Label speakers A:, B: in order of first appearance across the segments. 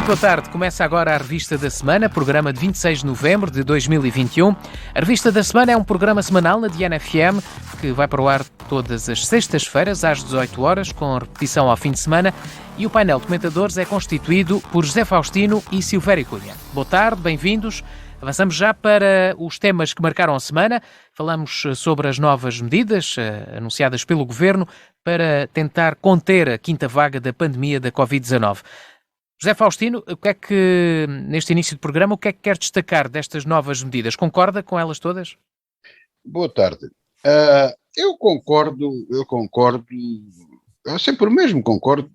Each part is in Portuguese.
A: boa tarde. Começa agora a Revista da Semana, programa de 26 de novembro de 2021. A Revista da Semana é um programa semanal na Diana FM que vai para o ar todas as sextas-feiras às 18 horas, com repetição ao fim de semana, e o painel de comentadores é constituído por José Faustino e Silvério Cunha. Boa tarde, bem-vindos. Avançamos já para os temas que marcaram a semana. Falamos sobre as novas medidas anunciadas pelo Governo para tentar conter a quinta vaga da pandemia da Covid-19. José Faustino, o que é que, neste início de programa, o que é que quer destacar destas novas medidas? Concorda com elas todas?
B: Boa tarde. Eu concordo, eu sempre o mesmo concordo,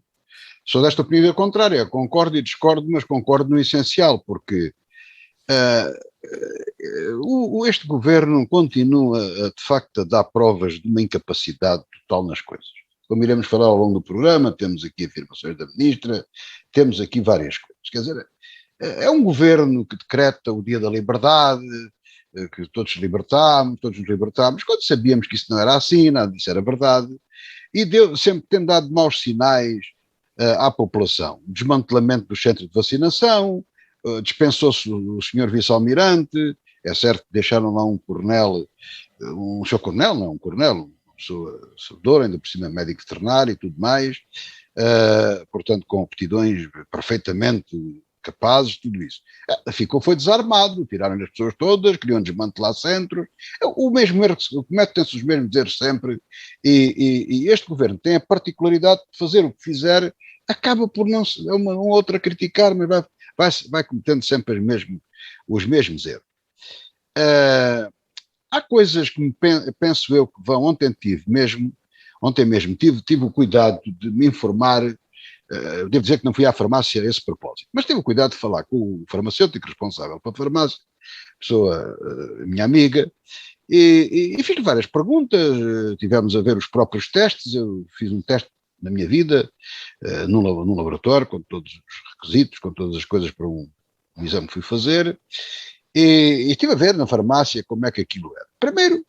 B: sou desta opinião contrária, concordo e discordo, mas concordo no essencial, porque este governo continua, de facto, a dar provas de uma incapacidade total nas coisas. Como iremos falar ao longo do programa, temos aqui afirmações da ministra, temos aqui várias coisas. Quer dizer, é um governo que decreta o dia da liberdade, que todos nos libertámos, quando sabíamos que isso não era assim, nada disso era verdade, e sempre tem dado maus sinais à população. Desmantelamento do centro de vacinação, dispensou-se o senhor vice-almirante, é certo que deixaram lá um coronel, uma pessoa sabedora, ainda por cima médico veterinário e tudo mais, portanto com aptidões perfeitamente capazes, tudo isso. Foi desarmado, tiraram as pessoas todas, queriam desmantelar centros, o mesmo erro, cometem-se os mesmos erros sempre, e este governo tem a particularidade de fazer o que fizer, acaba por não ser uma outra a criticar, mas vai cometendo sempre os mesmos erros. Há coisas que penso eu que vão, ontem mesmo tive o cuidado de me informar, devo dizer que não fui à farmácia a esse propósito, mas tive o cuidado de falar com o farmacêutico responsável pela farmácia, pessoa, minha amiga, e fiz-lhe várias perguntas, tivemos a ver os próprios testes, eu fiz um teste na minha vida, num laboratório, com todos os requisitos, com todas as coisas para um exame que fui fazer, e estive a ver na farmácia como é que aquilo era. Primeiro,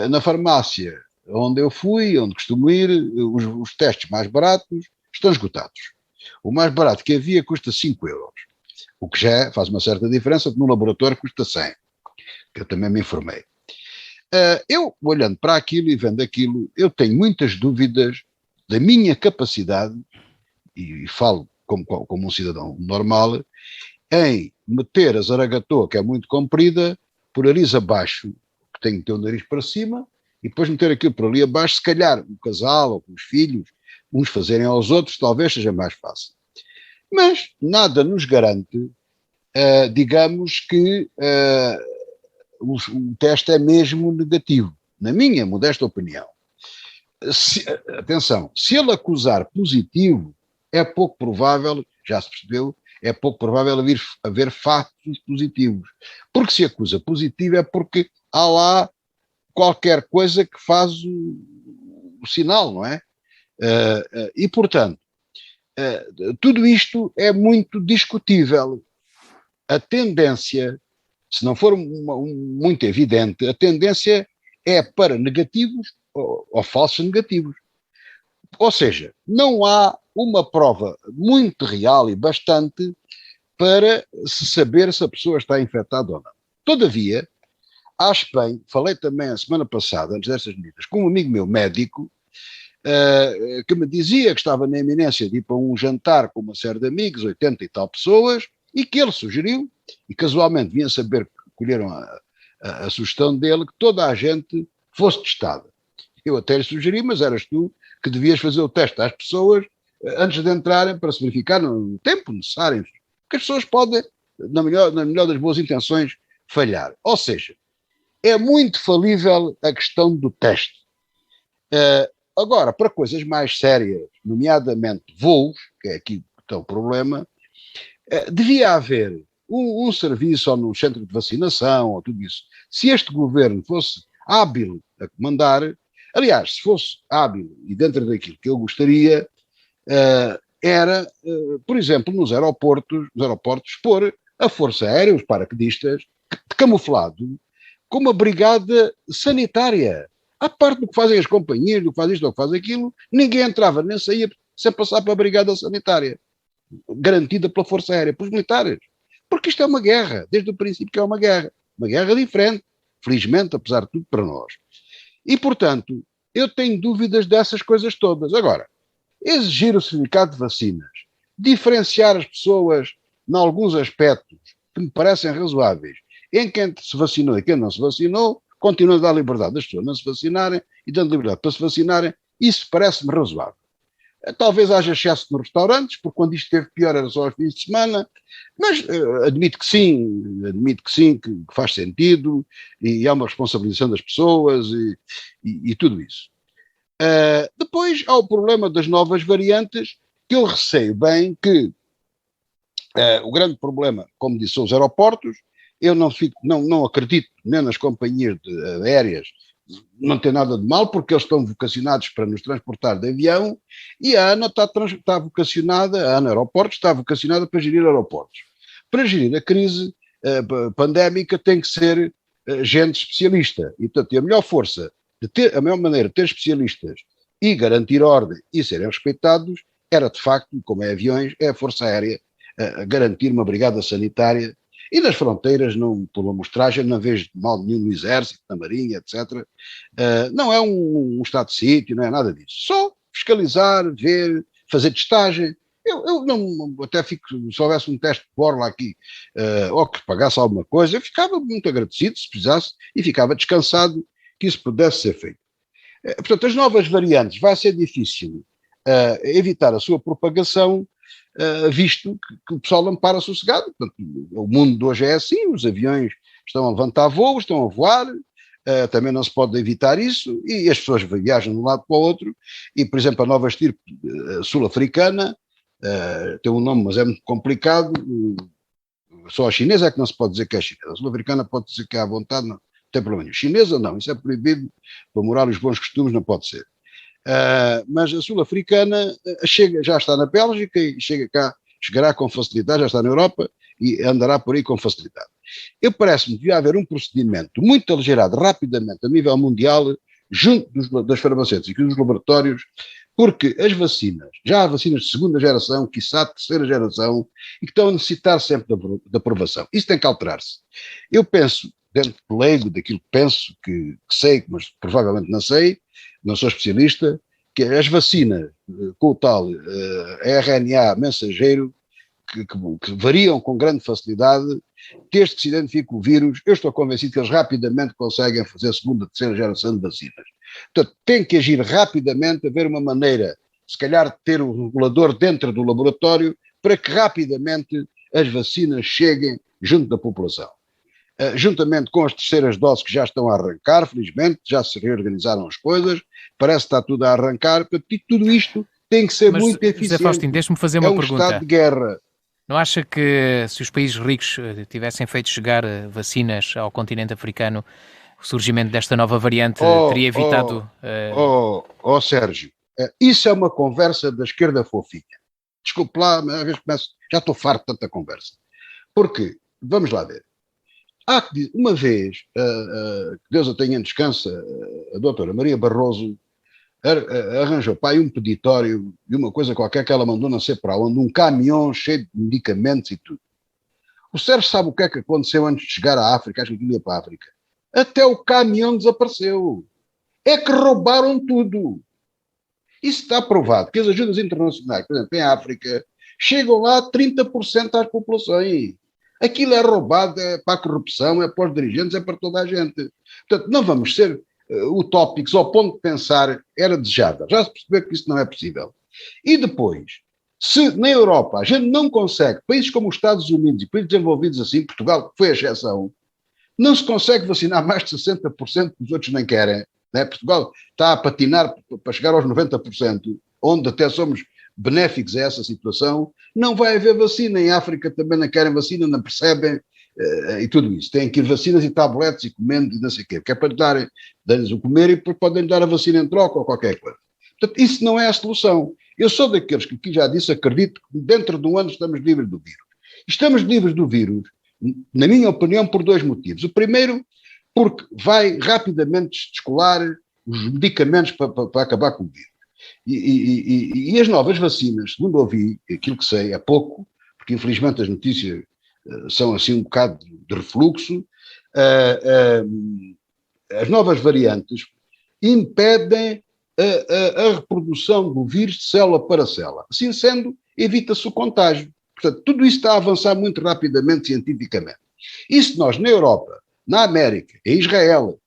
B: na farmácia onde eu fui, onde costumo ir, os testes mais baratos estão esgotados. O mais barato que havia custa 5 euros, o que já faz uma certa diferença, porque no laboratório custa 100, que eu também me informei. Eu, olhando para aquilo e vendo aquilo, eu tenho muitas dúvidas da minha capacidade, e falo como um cidadão normal, em meter a zaragatoa, que é muito comprida, por nariz abaixo, que tem que ter o nariz para cima, e depois meter aquilo por ali abaixo, se calhar um casal ou com os filhos, uns fazerem aos outros, talvez seja mais fácil. Mas nada nos garante, digamos que o teste é mesmo negativo, na minha modesta opinião. Atenção, se ele acusar positivo, é pouco provável, já se percebeu, é pouco provável haver fatos positivos. Porque se acusa positivo é porque há lá qualquer coisa que faz o sinal, não é? E, portanto, tudo isto é muito discutível. A tendência, se não for muito evidente, a tendência é para negativos ou falsos negativos. Ou seja, não há uma prova muito real e bastante para se saber se a pessoa está infectada ou não. Todavia, acho bem, falei também a semana passada, antes destas medidas, com um amigo meu médico, que me dizia que estava na iminência de ir para um jantar com uma série de amigos, 80 e tal pessoas, e que ele sugeriu, e casualmente vinha saber que colheram a sugestão dele, que toda a gente fosse testada. Eu até lhe sugeri, mas eras tu que devias fazer o teste às pessoas antes de entrarem para se verificar no tempo necessário. Porque as pessoas podem, na melhor das boas intenções, falhar. Ou seja, é muito falível a questão do teste. Agora, para coisas mais sérias, nomeadamente voos, que é aqui que está o problema, devia haver um serviço ou num centro de vacinação ou tudo isso. Se este governo fosse hábil a comandar, aliás, se fosse hábil e dentro daquilo que eu gostaria, era, por exemplo, nos aeroportos, pôr a Força Aérea, os paraquedistas, camuflado, com uma brigada sanitária. À parte do que fazem as companhias, do que faz isto ou do que faz aquilo, ninguém entrava nem saía sem passar para a brigada sanitária. garantida pela Força Aérea, pelos militares. Porque isto é uma guerra, desde o princípio que é uma guerra diferente, felizmente, apesar de tudo, para nós. E, portanto, eu tenho dúvidas dessas coisas todas. Agora, exigir o certificado de vacinas, diferenciar as pessoas em alguns aspectos que me parecem razoáveis, em quem se vacinou e quem não se vacinou, continuando a dar liberdade das pessoas não se vacinarem e dando liberdade para se vacinarem, isso parece-me razoável. Talvez haja excesso nos restaurantes, porque quando isto esteve pior era só aos fins de semana, mas admito que sim, que faz sentido, e há uma responsabilização das pessoas e tudo isso. Depois há o problema das novas variantes, que eu receio bem que o grande problema, como disse, são os aeroportos. Eu não acredito nem nas companhias aéreas, não tem nada de mal, porque eles estão vocacionados para nos transportar de avião, e a ANA está vocacionada, a ANA Aeroportos está vocacionada para gerir aeroportos. Para gerir a crise pandémica tem que ser gente especialista, e portanto a melhor força, a melhor maneira de ter especialistas e garantir ordem e serem respeitados, era de facto, como é aviões, é a Força Aérea, garantir uma brigada sanitária. E nas fronteiras, não, por amostragem, não vejo mal nenhum no Exército, na Marinha, etc. Não é um estado de sítio, não é nada disso. Só fiscalizar, ver, fazer testagem. Eu não, até fico, se houvesse um teste de borla aqui, ou que pagasse alguma coisa, eu ficava muito agradecido, se precisasse, e ficava descansado que isso pudesse ser feito. Portanto, as novas variantes, vai ser difícil evitar a sua propagação, visto que o pessoal não para sossegado. Portanto, o mundo de hoje é assim, os aviões estão a levantar voos, estão a voar, também não se pode evitar isso, e as pessoas viajam de um lado para o outro, e, por exemplo, a nova estirpe sul-africana, tem um nome, mas é muito complicado, só a chinesa é que não se pode dizer que é chinesa, a sul-africana pode dizer que é à vontade, não tem problema nenhum. Chinesa não, isso é proibido, para morar os bons costumes não pode ser. Mas a sul-africana já está na Bélgica e chegará com facilidade, já está na Europa e andará por aí com facilidade. Parece-me que devia haver um procedimento muito aligerado, rapidamente, a nível mundial, junto das farmacêuticas e dos laboratórios, porque as vacinas, já há vacinas de segunda geração, quiçá de terceira geração, e que estão a necessitar sempre da aprovação. Isso tem que alterar-se. Eu penso, dentro do leigo, daquilo que penso, que sei, mas provavelmente não sei, não sou especialista, que as vacinas com o tal RNA mensageiro, que variam com grande facilidade, desde que se identifique o vírus, eu estou convencido que eles rapidamente conseguem fazer a segunda, terceira geração de vacinas. Portanto, tem que agir rapidamente, haver uma maneira, se calhar, de ter o regulador dentro do laboratório, para que rapidamente as vacinas cheguem junto da população. Juntamente com as terceiras doses que já estão a arrancar, felizmente, já se reorganizaram as coisas, parece que está tudo a arrancar, porque tudo isto tem que ser muito eficiente.
A: José Faustino, deixe-me fazer uma pergunta.
B: É um estado de guerra.
A: Não acha que se os países ricos tivessem feito chegar vacinas ao continente africano, o surgimento desta nova variante teria evitado...
B: Sérgio, isso é uma conversa da esquerda fofinha. Desculpe lá, mas às vezes já estou farto de tanta conversa. Porque, vamos lá ver, uma vez, que Deus a tenha em descanso, a doutora Maria Barroso arranjou para aí um peditório de uma coisa qualquer que ela mandou não sei para onde, um caminhão cheio de medicamentos e tudo. O Sérgio sabe o que é que aconteceu antes de chegar à África, acho que ele ia para a África. Até o caminhão desapareceu. É que roubaram tudo. Isso está provado, que as ajudas internacionais, por exemplo, em África, chegam lá 30% às populações. Aquilo é roubado, é para a corrupção, é para os dirigentes, é para toda a gente. Portanto, não vamos ser utópicos ao ponto de pensar era desejável. Já se percebeu que isso não é possível. E depois, se na Europa a gente não consegue, países como os Estados Unidos e países desenvolvidos assim, Portugal foi a exceção, não se consegue vacinar mais de 60%, que os outros nem querem. Né? Portugal está a patinar para chegar aos 90%, onde até somos benéficos a essa situação, não vai haver vacina. Em África também não querem vacina, não percebem, e tudo isso. Têm que ir vacinas e tabletes e comendo e não sei o quê, porque é para darem-lhes o comer e depois podem dar a vacina em troca ou qualquer coisa. Portanto, isso não é a solução. Eu sou daqueles que, aqui já disse, acredito que dentro de um ano estamos livres do vírus. Estamos livres do vírus, na minha opinião, por dois motivos. O primeiro, porque vai rapidamente descolar os medicamentos para acabar com o vírus. E as novas vacinas, segundo ouvi, aquilo que sei, é pouco, porque infelizmente as notícias são assim um bocado de refluxo, as novas variantes impedem a reprodução do vírus de célula para célula. Assim sendo, evita-se o contágio. Portanto, tudo isso está a avançar muito rapidamente cientificamente. E se nós, na Europa, na América, em Israel,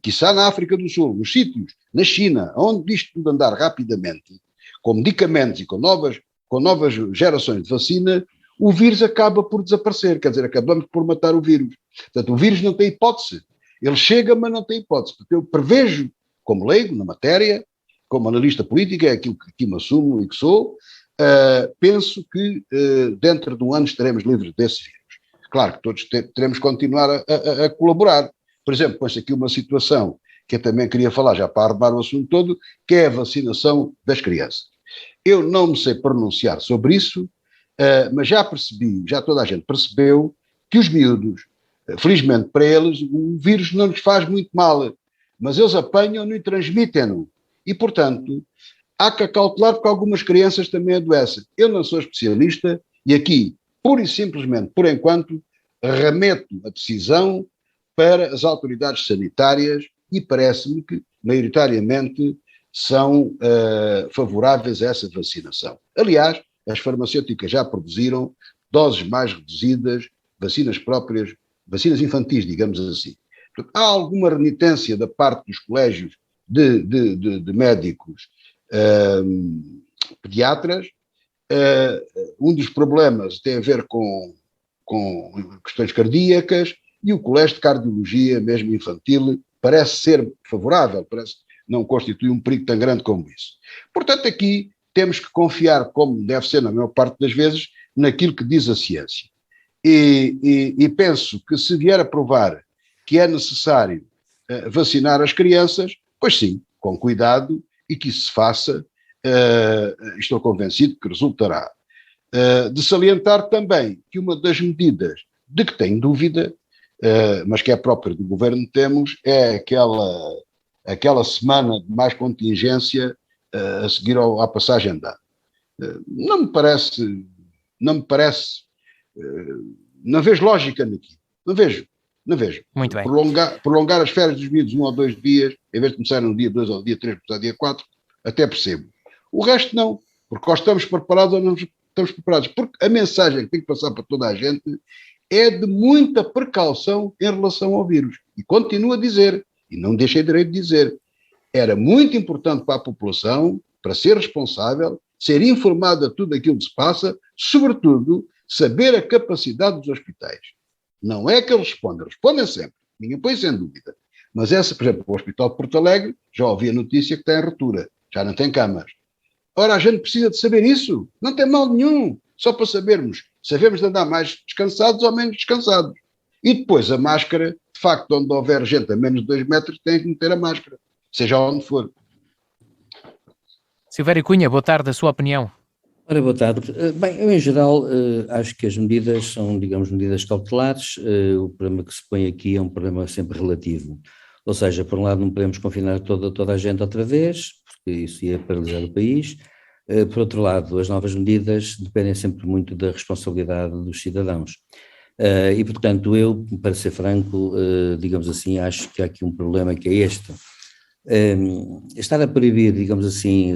B: quiçá na África do Sul, nos sítios, na China, onde isto tudo andar rapidamente, com medicamentos e com novas gerações de vacina, o vírus acaba por desaparecer, quer dizer, acabamos por matar o vírus. Portanto, o vírus não tem hipótese. Ele chega, mas não tem hipótese. Porque eu prevejo, como leigo na matéria, como analista político, é aquilo que aqui me assumo e que sou, penso que dentro de um ano estaremos livres desse vírus. Claro que todos teremos que continuar a colaborar. Por exemplo, põe-se aqui uma situação que eu também queria falar, já para arrumar o assunto todo, que é a vacinação das crianças. Eu não me sei pronunciar sobre isso, mas já percebi, já toda a gente percebeu, que os miúdos, felizmente para eles, o vírus não lhes faz muito mal, mas eles apanham-no e transmitem-no. E, portanto, há que acautelar porque algumas crianças também adoecem. Eu não sou especialista e aqui, pura e simplesmente, por enquanto, remeto a decisão para as autoridades sanitárias e parece-me que, maioritariamente, são favoráveis a essa vacinação. Aliás, as farmacêuticas já produziram doses mais reduzidas, vacinas próprias, vacinas infantis, digamos assim. Portanto, há alguma renitência da parte dos colégios de médicos pediatras. Um dos problemas tem a ver com questões cardíacas e o colégio de cardiologia, mesmo infantil, parece ser favorável, parece não constitui um perigo tão grande como isso. Portanto, aqui temos que confiar, como deve ser na maior parte das vezes, naquilo que diz a ciência. E penso que se vier a provar que é necessário vacinar as crianças, pois sim, com cuidado e que isso se faça, estou convencido que resultará. De salientar também que uma das medidas de que tenho dúvida, mas que é própria do governo temos, é aquela semana de mais contingência a seguir à passagem de ano. Não me parece, não vejo lógica naquilo, não vejo.
A: Muito bem.
B: Prolongar as férias dos miúdos 1 ou 2 dias, em vez de começar no dia 2 ou dia 3, começar dia 4, até percebo. O resto não, porque ou estamos preparados ou não estamos preparados, porque a mensagem que tem que passar para toda a gente é de muita precaução em relação ao vírus. E continuo a dizer, e não deixei direito de dizer, era muito importante para a população, para ser responsável, ser informada de tudo aquilo que se passa, sobretudo, saber a capacidade dos hospitais. Não é que eles respondem sempre, ninguém põe sem dúvida. Mas essa, por exemplo, o Hospital de Porto Alegre, já ouvi a notícia que está em ruptura, já não tem camas. Ora, a gente precisa de saber isso, não tem mal nenhum, só para sabermos, sabemos de andar mais descansados ou menos descansados. E depois a máscara, de facto, onde houver gente a menos de 2 metros, tem que meter a máscara, seja onde for.
A: Silvério Cunha, boa tarde, a sua opinião.
C: Ora, boa tarde. Bem, eu em geral acho que as medidas são, digamos, medidas cautelares. O problema que se põe aqui é um problema sempre relativo. Ou seja, por um lado não podemos confinar toda a gente outra vez, porque isso ia paralisar o país. Por outro lado, as novas medidas dependem sempre muito da responsabilidade dos cidadãos. E, portanto, eu, para ser franco, digamos assim, acho que há aqui um problema que é este. Estar a proibir, digamos assim,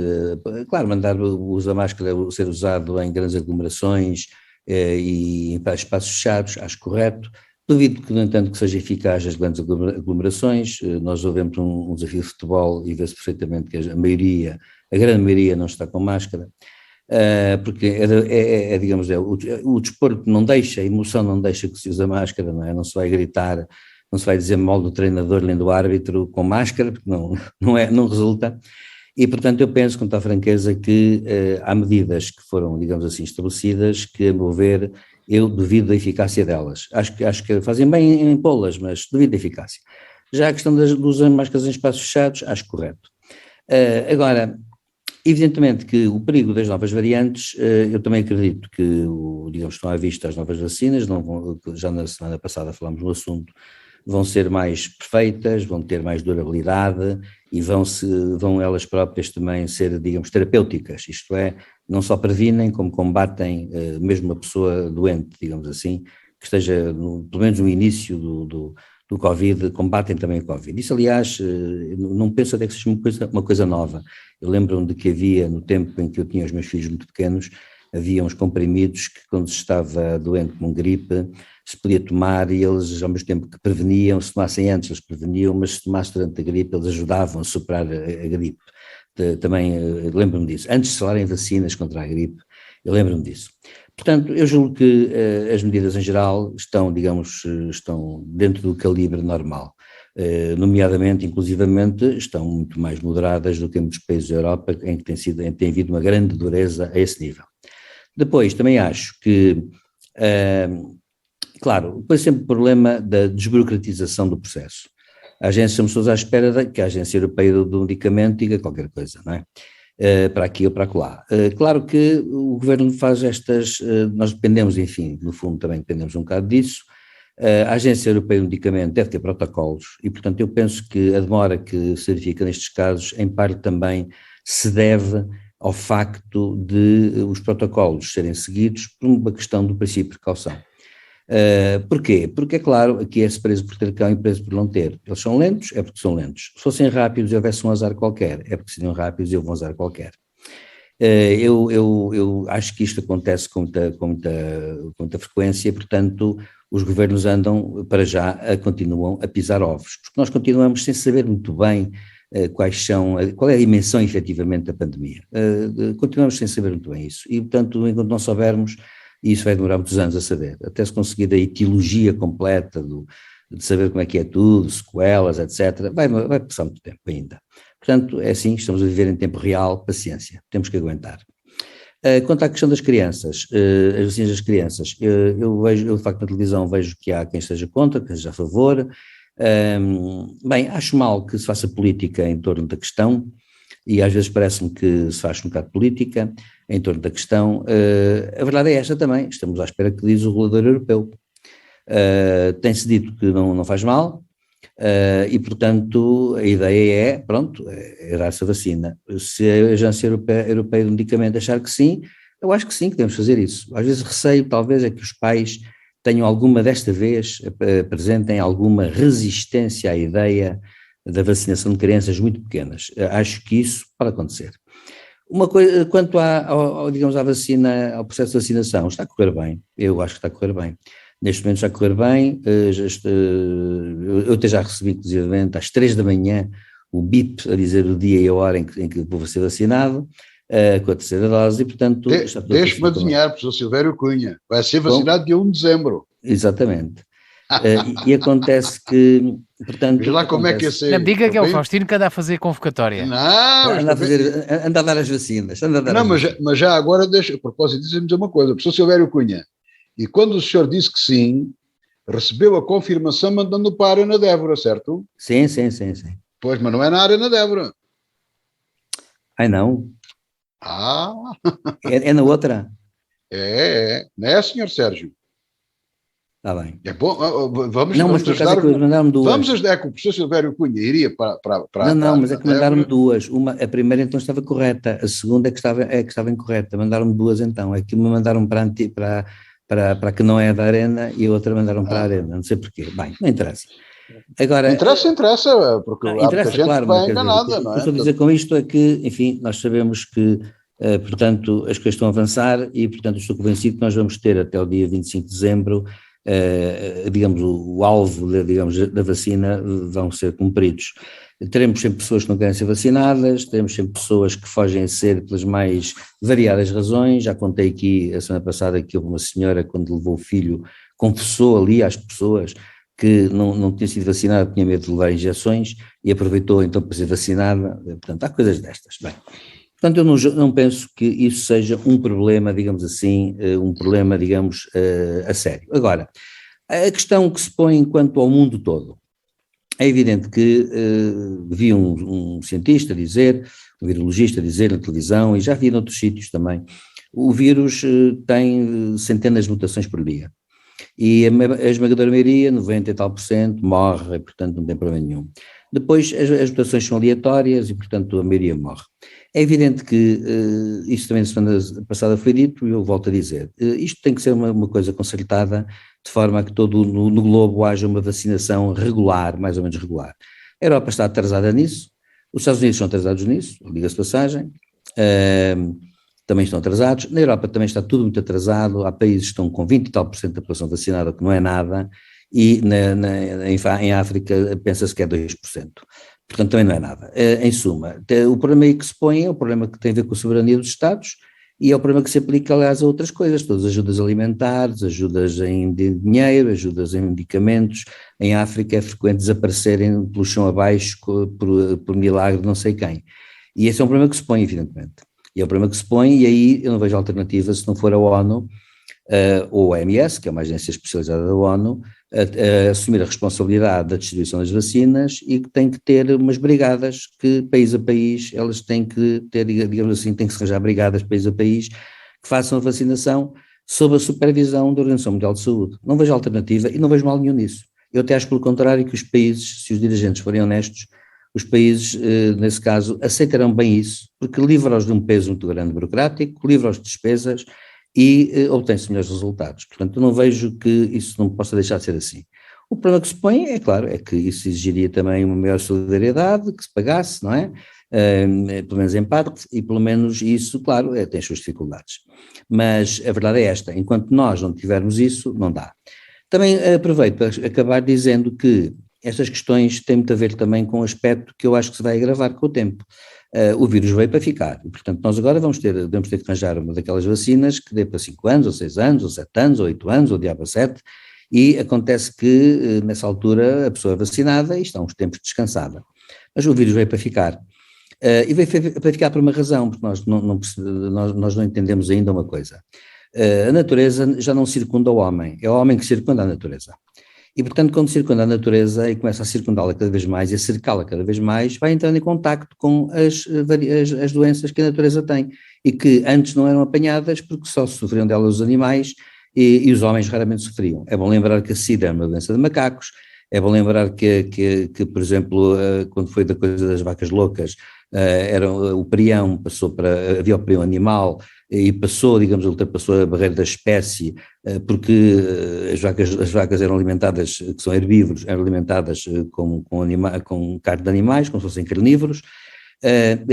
C: claro, mandar o uso da máscara ser usado em grandes aglomerações e em espaços fechados, acho correto. Duvido que, no entanto, que seja eficaz as grandes aglomerações. Nós ouvemos um desafio de futebol e vê-se perfeitamente que a grande maioria não está com máscara, porque digamos, o desporto não deixa, a emoção não deixa que se use a máscara, não é? Não se vai gritar, não se vai dizer mal do treinador nem do árbitro com máscara, porque não resulta, e portanto eu penso com toda a franqueza que há medidas que foram, digamos assim, estabelecidas que, a meu ver, eu duvido da eficácia delas. Acho que fazem bem em pô-las, mas duvido da eficácia. Já a questão do uso de máscaras em espaços fechados, acho correto. Agora, evidentemente que o perigo das novas variantes, eu também acredito que, digamos, estão à vista as novas vacinas, já na semana passada falámos no assunto, vão ser mais perfeitas, vão ter mais durabilidade e vão elas próprias também ser, digamos, terapêuticas, isto é, não só previnem como combatem mesmo uma pessoa doente, digamos assim, que esteja, pelo menos no início do Covid, combatem também o Covid. Isso, aliás, não penso até que seja uma coisa nova. Eu lembro-me de que havia, no tempo em que eu tinha os meus filhos muito pequenos, havia uns comprimidos que, quando se estava doente com gripe, se podia tomar e eles, ao mesmo tempo que preveniam, se tomassem antes, eles preveniam, mas se tomasse durante a gripe, eles ajudavam a superar a gripe. Também lembro-me disso. Antes de falarem vacinas contra a gripe, eu lembro-me disso. Portanto, eu julgo que as medidas em geral estão, digamos, estão dentro do calibre normal. Nomeadamente, inclusivamente, estão muito mais moderadas do que em muitos países da Europa, em que tem havido uma grande dureza a esse nível. Depois, também acho que, claro, depois sempre o problema da desburocratização do processo. A agência, estamos todos à espera que a Agência Europeia do Medicamento diga qualquer coisa, não é? Para aqui ou para acolá. Claro que o governo faz nós dependemos, enfim, no fundo também dependemos um bocado disso. A Agência Europeia do Medicamento deve ter protocolos e, portanto, eu penso que a demora que se verifica nestes casos, em parte também se deve ao facto de os protocolos serem seguidos por uma questão do princípio de precaução. Porquê? Porque, é claro, aqui é-se preso por ter cão e preso por não ter. Eles são lentos, é porque são lentos. Se fossem rápidos e houvesse um azar qualquer, é porque seriam rápidos e houve um azar qualquer. Eu acho que isto acontece com muita frequência, portanto, os governos andam, para já, continuam a pisar ovos, porque nós continuamos sem saber muito bem qual é a dimensão efetivamente da pandemia. Continuamos sem saber muito bem isso, e portanto, enquanto não soubermos, e isso vai demorar muitos anos a saber, até se conseguir a etiologia completa de saber como é que é tudo, sequelas, etc., vai passar muito tempo ainda. Portanto, é assim, estamos a viver em tempo real, paciência, temos que aguentar. Quanto à questão das crianças, as vacinas das crianças, eu de facto na televisão vejo que há quem esteja contra, quem esteja a favor. Bem, acho mal que se faça política em torno da questão, e às vezes parece-me que se faz um bocado de política em torno da questão. A verdade é esta também, estamos à espera que diz o regulador europeu. Tem-se dito que não faz mal, e portanto a ideia é, pronto, é dar essa vacina. Se a Agência Europeia do Medicamento achar que sim, eu acho que sim, que devemos fazer isso. Às vezes receio, talvez, é que os pais tenham alguma, desta vez, apresentem alguma resistência à ideia da vacinação de crianças muito pequenas. Acho que isso pode acontecer. Uma coisa, quanto digamos, à vacina, ao processo de vacinação, está a correr bem, eu acho que está a correr bem. Neste momento está a correr bem, eu até já recebi, inclusivamente, às 3 da manhã, o BIP a dizer o dia e a hora em que vou ser vacinado, com a terceira dose, e portanto...
B: Deixe-me adivinhar, professor Silvério Cunha, vai ser vacinado dia 1 de dezembro.
C: Exatamente. E acontece que, portanto...
B: Veja lá como é que é ser.
A: Não me diga que é o Faustino que anda a fazer convocatória.
B: Não,
C: anda a dar as vacinas.
B: Mas já agora, a propósito disso, dizer uma coisa, professor Silvério Cunha, e quando o senhor disse que sim, recebeu a confirmação mandando para a Arena Débora, certo?
C: Sim.
B: Pois, mas não é na Arena Débora.
C: Ai, não? É na outra?
B: Não é, senhor Sérgio?
C: Está bem.
B: É bom, vamos
C: ajudar. Mandaram-me duas.
B: Vamos ajudar que o professor Silvério Cunha iria para
C: mas é que mandaram-me duas. A primeira então estava correta, a segunda é que estava incorreta. Mandaram-me duas então. É que me mandaram para que não é da Arena e a outra mandaram para a Arena. Não sei porquê. Bem, não interessa. Agora,
B: interessa, porque há muita gente
C: claro,
B: que vai enganada, não é?
C: O que estou a dizer com isto é que, enfim, nós sabemos que, portanto, as coisas estão a avançar e, portanto, estou convencido que nós vamos ter até o dia 25 de dezembro, digamos, o alvo da vacina vão ser cumpridos. Teremos sempre pessoas que não querem ser vacinadas, teremos sempre pessoas que fogem a ser pelas mais variadas razões. Já contei aqui a semana passada que houve uma senhora, quando levou o filho, confessou ali às pessoas que não tinha sido vacinada, tinha medo de levar injeções e aproveitou então para ser vacinada. Portanto, há coisas destas. Bem, portanto, eu não penso que isso seja um problema, digamos assim, digamos, a sério. Agora, a questão que se põe quanto ao mundo todo, é evidente que vi um cientista dizer, um virologista dizer na televisão, e já vi noutros sítios também, o vírus tem centenas de mutações por dia. E a esmagadora maioria, 90 e tal por cento, morre, e portanto não tem problema nenhum. Depois as votações são aleatórias e portanto a maioria morre. É evidente que isso também na semana passada foi dito e eu volto a dizer, isto tem que ser uma coisa concertada de forma a que todo no globo haja uma vacinação regular, mais ou menos regular. A Europa está atrasada nisso, os Estados Unidos são atrasados nisso, diga-se de passagem, também estão atrasados, na Europa também está tudo muito atrasado, há países que estão com 20 e tal por cento da população vacinada, que não é nada, e em África pensa-se que é 2%. Portanto, também não é nada. Em suma, o problema aí que se põe é o problema que tem a ver com a soberania dos Estados e é o problema que se aplica, aliás, a outras coisas, todas as ajudas alimentares, ajudas em dinheiro, ajudas em medicamentos. Em África é frequente desaparecerem pelo chão abaixo por milagre de não sei quem. E esse é um problema que se põe, evidentemente. E é um problema que se põe e aí eu não vejo alternativa se não for a ONU ou a OMS, que é uma agência especializada da ONU, a assumir a responsabilidade da distribuição das vacinas e que tem que ter umas brigadas que, país a país, elas têm que ter, digamos assim, têm que se arranjar brigadas país a país que façam a vacinação sob a supervisão da Organização Mundial de Saúde. Não vejo alternativa e não vejo mal nenhum nisso. Eu até acho pelo contrário que os países, se os dirigentes forem honestos, os países, nesse caso, aceitarão bem isso, porque livra-os de um peso muito grande burocrático, livra-os de despesas e obtém-se melhores resultados. Portanto, eu não vejo que isso não possa deixar de ser assim. O problema que se põe, é claro, é que isso exigiria também uma maior solidariedade, que se pagasse, não é? Pelo menos em parte, e pelo menos isso, claro, tem as suas dificuldades. Mas a verdade é esta, enquanto nós não tivermos isso, não dá. Também aproveito para acabar dizendo que estas questões têm muito a ver também com um aspecto que eu acho que se vai agravar com o tempo. O vírus veio para ficar, e portanto nós agora vamos ter que arranjar uma daquelas vacinas que dê para 5 anos, ou 6 anos, ou 7 anos, ou 8 anos, ou diabo a 7, e acontece que nessa altura a pessoa é vacinada e está uns tempos descansada. Mas o vírus veio para ficar, e veio para ficar por uma razão, porque nós não entendemos ainda uma coisa. A natureza já não circunda o homem, é o homem que circunda a natureza. E, portanto, quando circunda a natureza e começa a circundá-la cada vez mais e a cercá-la cada vez mais, vai entrando em contacto com as doenças que a natureza tem e que antes não eram apanhadas porque só sofriam delas os animais e os homens raramente sofriam. É bom lembrar que a SIDA é uma doença de macacos, é bom lembrar que por exemplo, quando foi da coisa das vacas loucas, o prião havia o prião animal e ultrapassou a barreira da espécie, porque as vacas eram alimentadas, que são herbívoros, eram alimentadas com carne de animais, como se fossem carnívoros.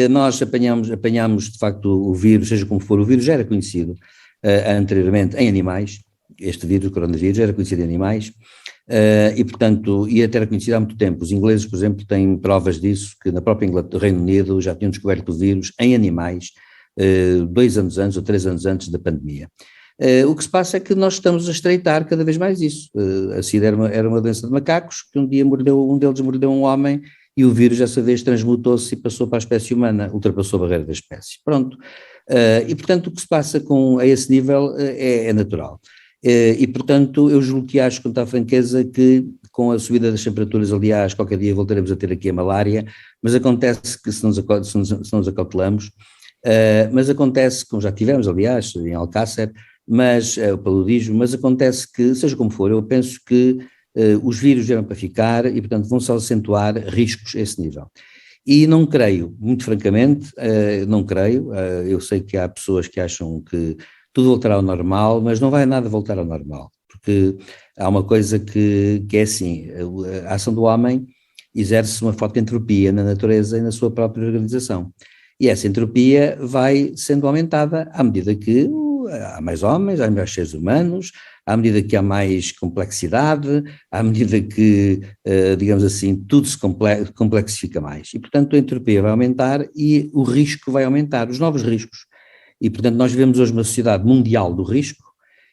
C: Nós apanhamos de facto o vírus, seja como for, o vírus já era conhecido anteriormente em animais, este vírus, o coronavírus, era conhecido em animais, e portanto, e até era conhecido há muito tempo. Os ingleses, por exemplo, têm provas disso, que na própria Reino Unido já tinham descoberto o vírus em animais 2 anos antes ou 3 anos antes da pandemia. O que se passa é que nós estamos a estreitar cada vez mais isso. A SIDA era uma doença de macacos, que um dia um deles mordeu um homem e o vírus dessa vez transmutou-se e passou para a espécie humana, ultrapassou a barreira da espécie. Pronto. E portanto o que se passa a esse nível é natural. E portanto eu julgo que acho com toda a franqueza que com a subida das temperaturas, aliás, qualquer dia voltaremos a ter aqui a malária, mas acontece que se não nos acautelamos, mas acontece, como já tivemos aliás em Alcácer, mas o paludismo, mas acontece que, seja como for, eu penso que os vírus vieram para ficar e portanto vão só acentuar riscos a esse nível. E não creio, muito francamente, não creio, eu sei que há pessoas que acham que tudo voltará ao normal, mas não vai nada voltar ao normal, porque há uma coisa que é assim, a ação do homem exerce uma forte entropia na natureza e na sua própria organização, e essa entropia vai sendo aumentada à medida que há mais homens, há mais seres humanos, à medida que há mais complexidade, à medida que, digamos assim, tudo se complexifica mais, e portanto a entropia vai aumentar e o risco vai aumentar, os novos riscos. E, portanto, nós vivemos hoje uma sociedade mundial do risco,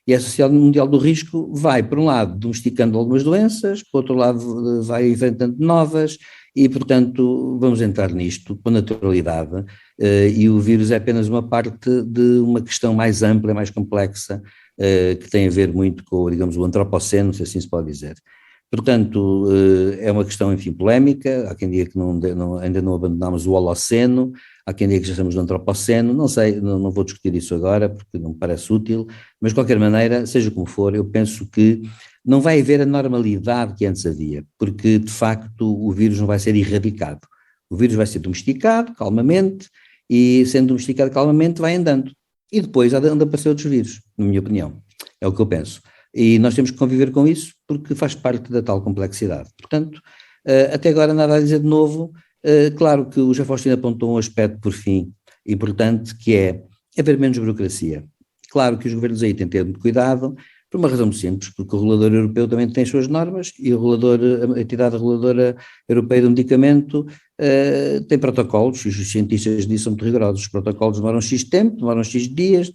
C: e essa sociedade mundial do risco vai, por um lado, domesticando algumas doenças, por outro lado, vai inventando novas, e, portanto, vamos entrar nisto com naturalidade, e o vírus é apenas uma parte de uma questão mais ampla, mais complexa, que tem a ver muito com, digamos, o antropoceno, se assim se pode dizer. Portanto, é uma questão, enfim, polémica, há quem diga que ainda não abandonámos o Holoceno, há quem diga que já estamos no antropoceno, não sei, não vou discutir isso agora porque não me parece útil, mas de qualquer maneira, seja como for, eu penso que não vai haver a normalidade que antes havia, porque de facto o vírus não vai ser erradicado, o vírus vai ser domesticado calmamente e sendo domesticado calmamente vai andando e depois há de aparecer outros vírus, na minha opinião, é o que eu penso. E nós temos que conviver com isso porque faz parte da tal complexidade. Portanto, até agora nada a dizer de novo. Claro que o José Faustino apontou um aspecto por fim importante, que é haver menos burocracia. Claro que os governos aí têm que ter muito cuidado, por uma razão muito simples, porque o regulador europeu também tem as suas normas e a entidade reguladora europeia do medicamento tem protocolos, e os cientistas disso são muito rigorosos. Os protocolos demoram X tempo, demoram X dias,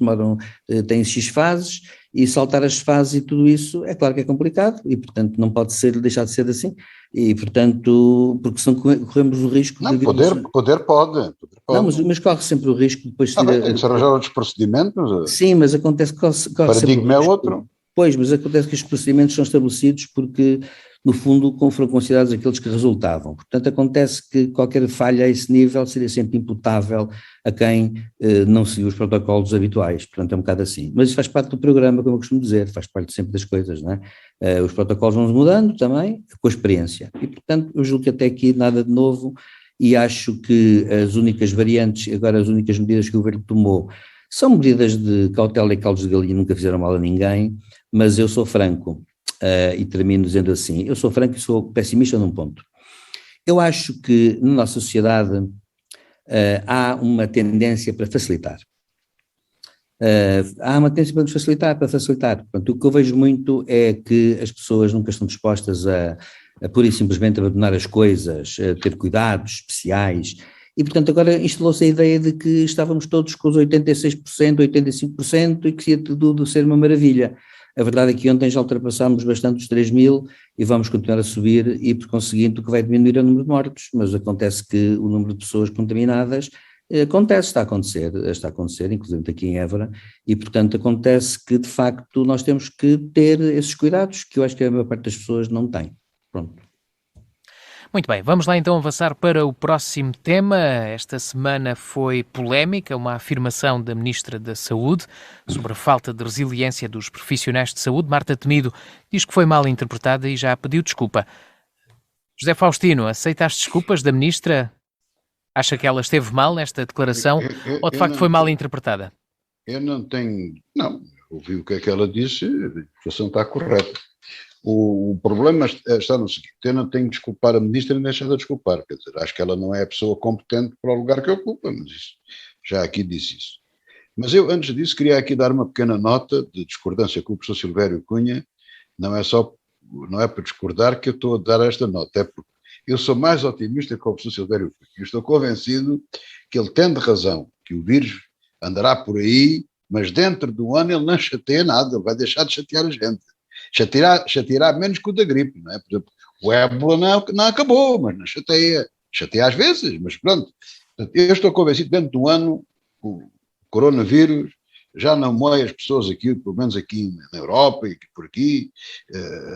C: têm X fases, e saltar as fases e tudo isso, é claro que é complicado, e portanto não pode deixar de ser assim, e portanto, porque senão corremos o risco
B: não,
C: de...
B: poder pode.
C: Não, mas corre sempre o risco de depois...
B: Tem que se arranjar outros procedimentos.
C: Sim, mas acontece que corre
B: O paradigma é outro.
C: Pois, mas acontece que os procedimentos são estabelecidos porque, no fundo, foram considerados aqueles que resultavam. Portanto, acontece que qualquer falha a esse nível seria sempre imputável a quem não seguiu os protocolos habituais. Portanto, é um bocado assim. Mas isso faz parte do programa, como eu costumo dizer, faz parte sempre das coisas, não é? Os protocolos vão mudando também com a experiência. E, portanto, eu julgo que até aqui nada de novo e acho que as únicas variantes, agora as únicas medidas que o governo tomou, são medidas de cautela e caldos de galinha, nunca fizeram mal a ninguém, mas eu sou franco, e termino dizendo assim, eu sou franco e sou pessimista num ponto. Eu acho que na nossa sociedade há uma tendência para facilitar. Há uma tendência para facilitar. Portanto, o que eu vejo muito é que as pessoas nunca estão dispostas a pura e simplesmente abandonar as coisas, a ter cuidados especiais. E, portanto, agora instalou-se a ideia de que estávamos todos com os 86%, 85% e que ia tudo ser uma maravilha. A verdade é que ontem já ultrapassámos bastante os 3.000 e vamos continuar a subir e, por conseguinte, o que vai diminuir é o número de mortos. Mas acontece que o número de pessoas contaminadas está a acontecer, inclusive aqui em Évora, e, portanto, acontece que, de facto, nós temos que ter esses cuidados que eu acho que a maior parte das pessoas não tem. Pronto.
A: Muito bem, vamos lá então avançar para o próximo tema. Esta semana foi polémica, uma afirmação da Ministra da Saúde sobre a falta de resiliência dos profissionais de saúde. Marta Temido diz que foi mal interpretada e já pediu desculpa. José Faustino, aceita as desculpas da Ministra? Acha que ela esteve mal nesta declaração ou de facto foi mal interpretada?
B: Eu não tenho... Não, ouvi o que é que ela disse, a interpretação está correta. O problema está no seguinte, eu não tenho de desculpar a ministra nem deixar de desculpar, quer dizer, acho que ela não é a pessoa competente para o lugar que ocupa, mas isso, já aqui disse isso. Mas eu, antes disso, queria aqui dar uma pequena nota de discordância com o professor Silvério Cunha, não é para discordar que eu estou a dar esta nota, é porque eu sou mais otimista que o professor Silvério Cunha, eu estou convencido que ele tem de razão, que o vírus andará por aí, mas dentro do ano ele não chateia nada, ele vai deixar de chatear a gente. Chateará menos que o da gripe, não é? Por exemplo, o ébola não acabou, mas não chateia às vezes, mas pronto. Eu estou convencido que dentro do ano o coronavírus já não moe as pessoas aqui, pelo menos aqui na Europa e por aqui,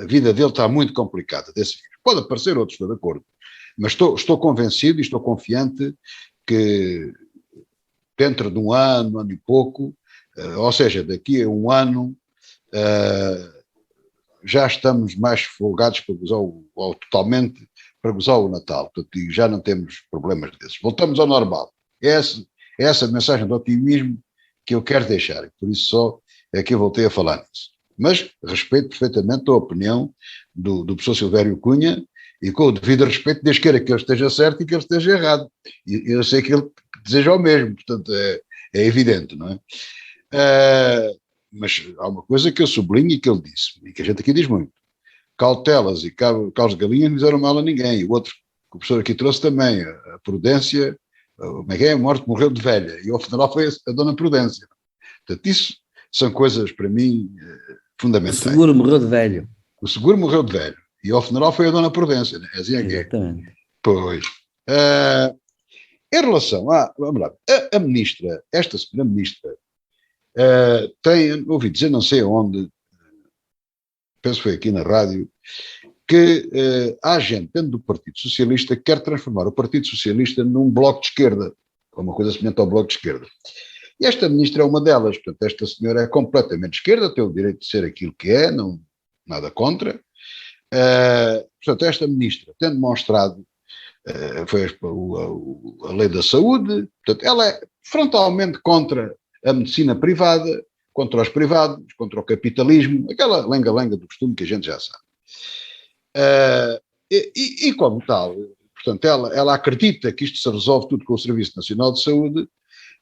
B: a vida dele está muito complicada desse vírus. Pode aparecer outros, estou de acordo, mas estou convencido e estou confiante que dentro de um ano e pouco, ou seja, daqui a um ano, já estamos mais folgados para gozar ou totalmente para gozar o Natal, portanto, já não temos problemas desses. Voltamos ao normal. É essa mensagem de otimismo que eu quero deixar, por isso só é que eu voltei a falar nisso. Mas respeito perfeitamente a opinião do professor Silvério Cunha e com o devido respeito, desde que ele esteja certo e que ele esteja errado. E eu sei que ele deseja o mesmo, portanto é evidente, não é? Mas há uma coisa que eu sublinho e que ele disse, e que a gente aqui diz muito, cautelas e caos de galinha não fizeram mal a ninguém, e o outro que o professor aqui trouxe também, a Prudência, como é que é? A morte morreu de velha, e ao funeral foi a Dona Prudência. Portanto, isso são coisas para mim fundamentais.
C: O seguro morreu de velho.
B: O seguro morreu de velho, e ao funeral foi a Dona Prudência, né? Assim é que é.
C: Exatamente.
B: Pois. Em relação vamos lá, a ministra, esta senhora ministra, ouvi dizer, não sei onde, penso que foi aqui na rádio, que há gente dentro do Partido Socialista que quer transformar o Partido Socialista num bloco de esquerda. uma coisa semelhante ao Bloco de Esquerda. E esta ministra é uma delas, portanto, esta senhora é completamente de esquerda, tem o direito de ser aquilo que é, não, nada contra. Portanto, esta ministra tem demonstrado, foi a lei da saúde, portanto, ela é frontalmente contra a medicina privada, contra os privados, contra o capitalismo, aquela lenga-lenga do costume que a gente já sabe. E como tal, portanto, ela acredita que isto se resolve tudo com o Serviço Nacional de Saúde,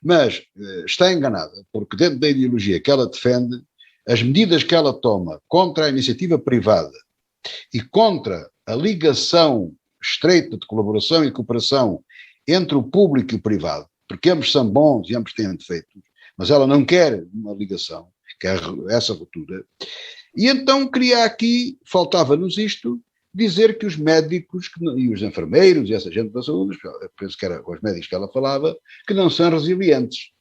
B: mas está enganada, porque dentro da ideologia que ela defende, as medidas que ela toma contra a iniciativa privada e contra a ligação estreita de colaboração e cooperação entre o público e o privado, porque ambos são bons e ambos têm defeitos, mas ela não quer uma ligação, quer essa ruptura. E então queria aqui, faltava-nos isto, dizer que os médicos e os enfermeiros e essa gente da saúde, penso que era com os médicos que ela falava, que não são resilientes.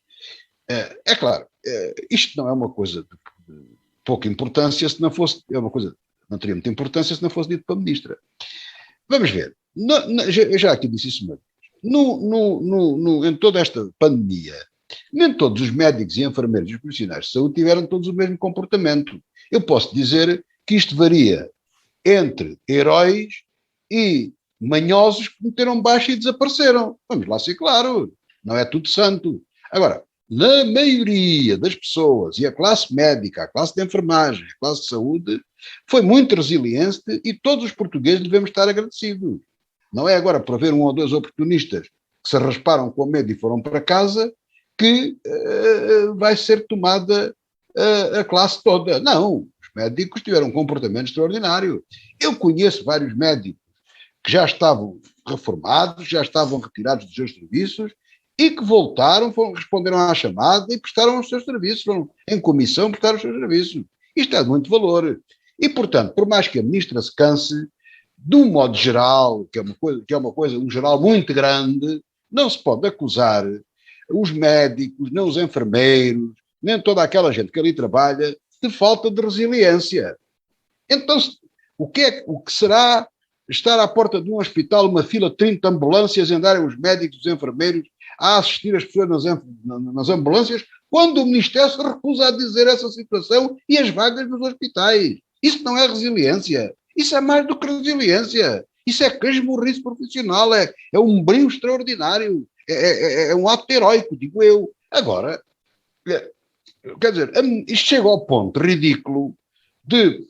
B: É claro, isto não é uma coisa de pouca importância, se não fosse, é uma coisa, não teria muita importância se não fosse dito para a ministra. Vamos ver, eu já aqui disse isso, mas em toda esta pandemia, nem todos os médicos e enfermeiros e os profissionais de saúde tiveram todos o mesmo comportamento. Eu posso dizer que isto varia entre heróis e manhosos que meteram baixo e desapareceram. Vamos lá ser claro, não é tudo santo. Agora, na maioria das pessoas, e a classe médica, a classe de enfermagem, a classe de saúde, foi muito resiliente e todos os portugueses devemos estar agradecidos. Não é agora por haver um ou dois oportunistas que se rasparam com medo e foram para casa que vai ser tomada a classe toda. Não, os médicos tiveram um comportamento extraordinário. Eu conheço vários médicos que já estavam reformados, já estavam retirados dos seus serviços e que voltaram, responderam à chamada e prestaram os seus serviços, foram em comissão prestar os seus serviços. Isto é de muito valor. E, portanto, por mais que a ministra se canse, de um modo geral, que é uma coisa, um geral muito grande, não se pode acusar os médicos, nem os enfermeiros, nem toda aquela gente que ali trabalha, de falta de resiliência. Então, o que será estar à porta de um hospital, uma fila de 30 ambulâncias, e andarem os médicos e os enfermeiros a assistir as pessoas nas ambulâncias, quando o Ministério se recusa a dizer essa situação e as vagas nos hospitais? Isso não é resiliência. Isso é mais do que resiliência. Isso é casmurrice profissional, é um brilho extraordinário, é um ato heróico, digo eu. Agora, quer dizer, isto chega ao ponto ridículo de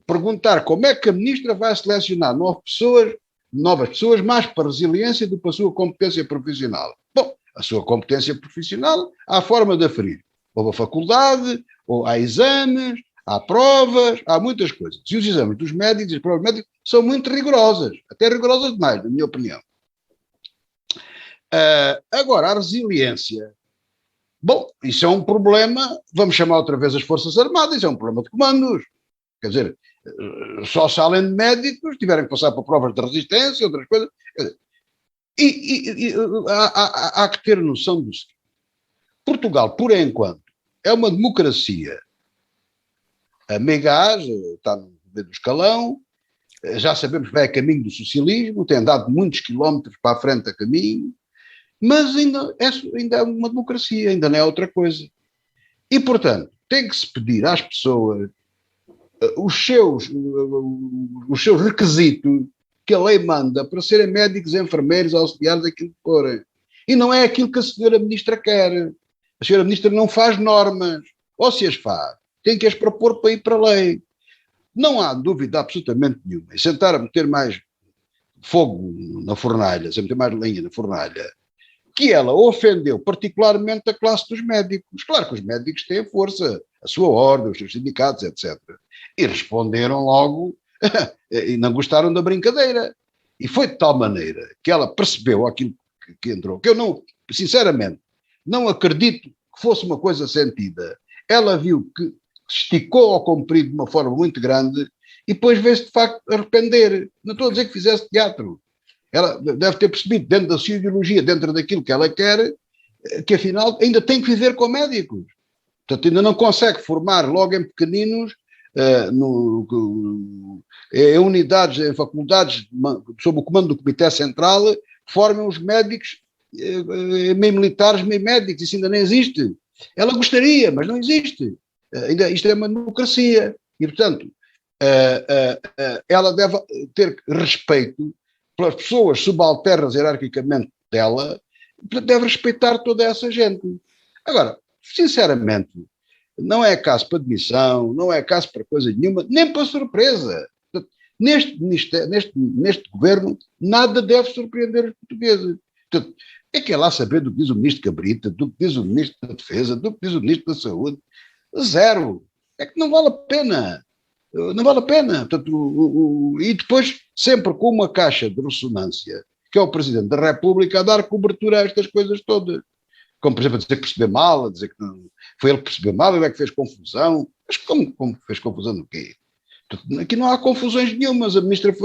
B: perguntar como é que a ministra vai selecionar novas pessoas mais para resiliência do que para a sua competência profissional. Bom, a sua competência profissional há forma de aferir. Ou a faculdade, ou há exames, há provas, há muitas coisas. E os exames dos médicos e as provas médicas são muito rigorosas, até rigorosas demais, na minha opinião. Agora, a resiliência. Bom, isso é um problema, vamos chamar outra vez as Forças Armadas, é um problema de comandos. Quer dizer, só se além de médicos tiverem que passar por provas de resistência, outras coisas. Há que ter noção do seguinte. Portugal, por enquanto, é uma democracia amigás, está no meio do escalão, já sabemos que vai a caminho do socialismo, tem andado muitos quilómetros para a frente a caminho, mas ainda é uma democracia, ainda não é outra coisa. E, portanto, tem que se pedir às pessoas os seus requisitos que a lei manda para serem médicos, enfermeiros, auxiliares, aquilo que forem. E não é aquilo que a senhora ministra quer. A senhora ministra não faz normas, ou se as faz, tem que as propor para ir para a lei. Não há dúvida absolutamente nenhuma. E sentar a meter mais fogo na fornalha, a meter mais lenha na fornalha, que ela ofendeu particularmente a classe dos médicos. Claro que os médicos têm força, a sua ordem, os seus sindicatos, etc. E responderam logo e não gostaram da brincadeira. E foi de tal maneira que ela percebeu aquilo que entrou, que eu não, sinceramente, não acredito que fosse uma coisa sentida. Ela viu que se esticou ao comprido de uma forma muito grande e depois veio-se de facto arrepender. Não estou a dizer que fizesse teatro. Ela deve ter percebido, dentro da sua ideologia, dentro daquilo que ela quer, que afinal ainda tem que viver com médicos. Portanto, ainda não consegue formar logo em pequeninos, em unidades, em faculdades, sob o comando do Comitê Central, formem os médicos meio militares, meio médicos, isso ainda nem existe. Ela gostaria, mas não existe. Isto é uma democracia. E, portanto, ela deve ter respeito pelas pessoas subalternas hierarquicamente dela, deve respeitar toda essa gente. Agora, sinceramente, não é caso para demissão, não é caso para coisa nenhuma, nem para surpresa. Portanto, neste governo, nada deve surpreender os portugueses. Portanto, é que é lá saber do que diz o ministro Cabrita, do que diz o ministro da Defesa, do que diz o ministro da Saúde. Zero. É que não vale a pena. Não vale a pena. Portanto, e depois, sempre com uma caixa de ressonância, que é o Presidente da República, a dar cobertura a estas coisas todas. Como, por exemplo, a dizer que percebeu mal, a dizer que não, foi ele que percebeu mal, ele é que fez confusão. Mas como fez confusão no quê? Portanto, aqui não há confusões nenhumas, a ministra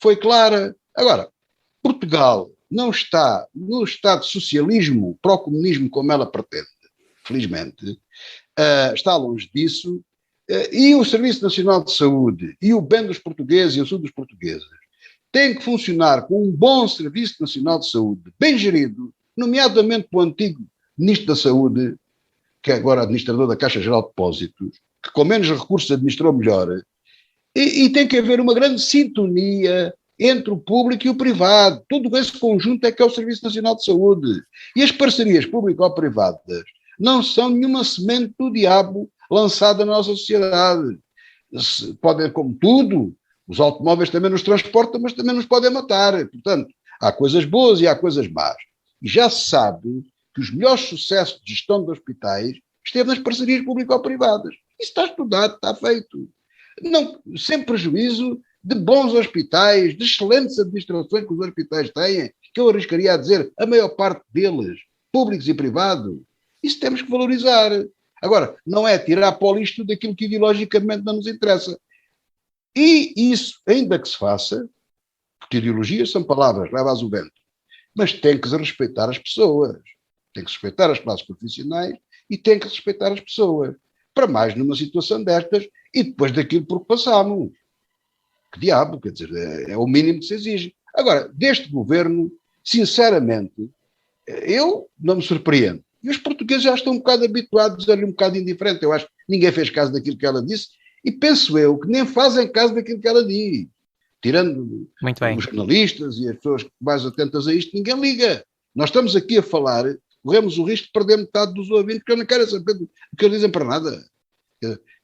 B: foi clara. Agora, Portugal não está no estado de socialismo, pró-comunismo, como ela pretende, felizmente, está longe disso, e o Serviço Nacional de Saúde, e o bem dos portugueses e o sul dos portugueses, tem que funcionar com um bom Serviço Nacional de Saúde, bem gerido, nomeadamente pelo antigo Ministro da Saúde, que é agora administrador da Caixa Geral de Depósitos, que com menos recursos administrou melhor, e tem que haver uma grande sintonia entre o público e o privado. Todo esse conjunto é que é o Serviço Nacional de Saúde. E as parcerias público-privadas não são nenhuma semente do diabo lançada na nossa sociedade. Podem, como tudo, os automóveis também nos transportam, mas também nos podem matar. Portanto, há coisas boas e há coisas más. E já se sabe que os melhores sucessos de gestão de hospitais esteve nas parcerias público-privadas. Isso está estudado, está feito. Não, sem prejuízo de bons hospitais, de excelentes administrações que os hospitais têm, que eu arriscaria a dizer, a maior parte deles, públicos e privados. Isso temos que valorizar. Agora, não é tirar para o lixo daquilo que ideologicamente não nos interessa. E isso, ainda que se faça, porque ideologias são palavras, leva-as o vento, mas tem que se respeitar as pessoas, tem que se respeitar as classes profissionais e tem que respeitar as pessoas. Para mais numa situação destas e depois daquilo por que passámos. Que diabo, quer dizer, é o mínimo que se exige. Agora, deste governo, sinceramente, eu não me surpreendo. E os portugueses já estão um bocado habituados a ser um bocado indiferente. Eu acho que ninguém fez caso daquilo que ela disse e penso eu que nem fazem caso daquilo que ela diz. Tirando os jornalistas e as pessoas mais atentas a isto, ninguém liga. Nós estamos aqui a falar, corremos o risco de perder metade dos ouvintes, porque eu não quero saber do que eles dizem para nada.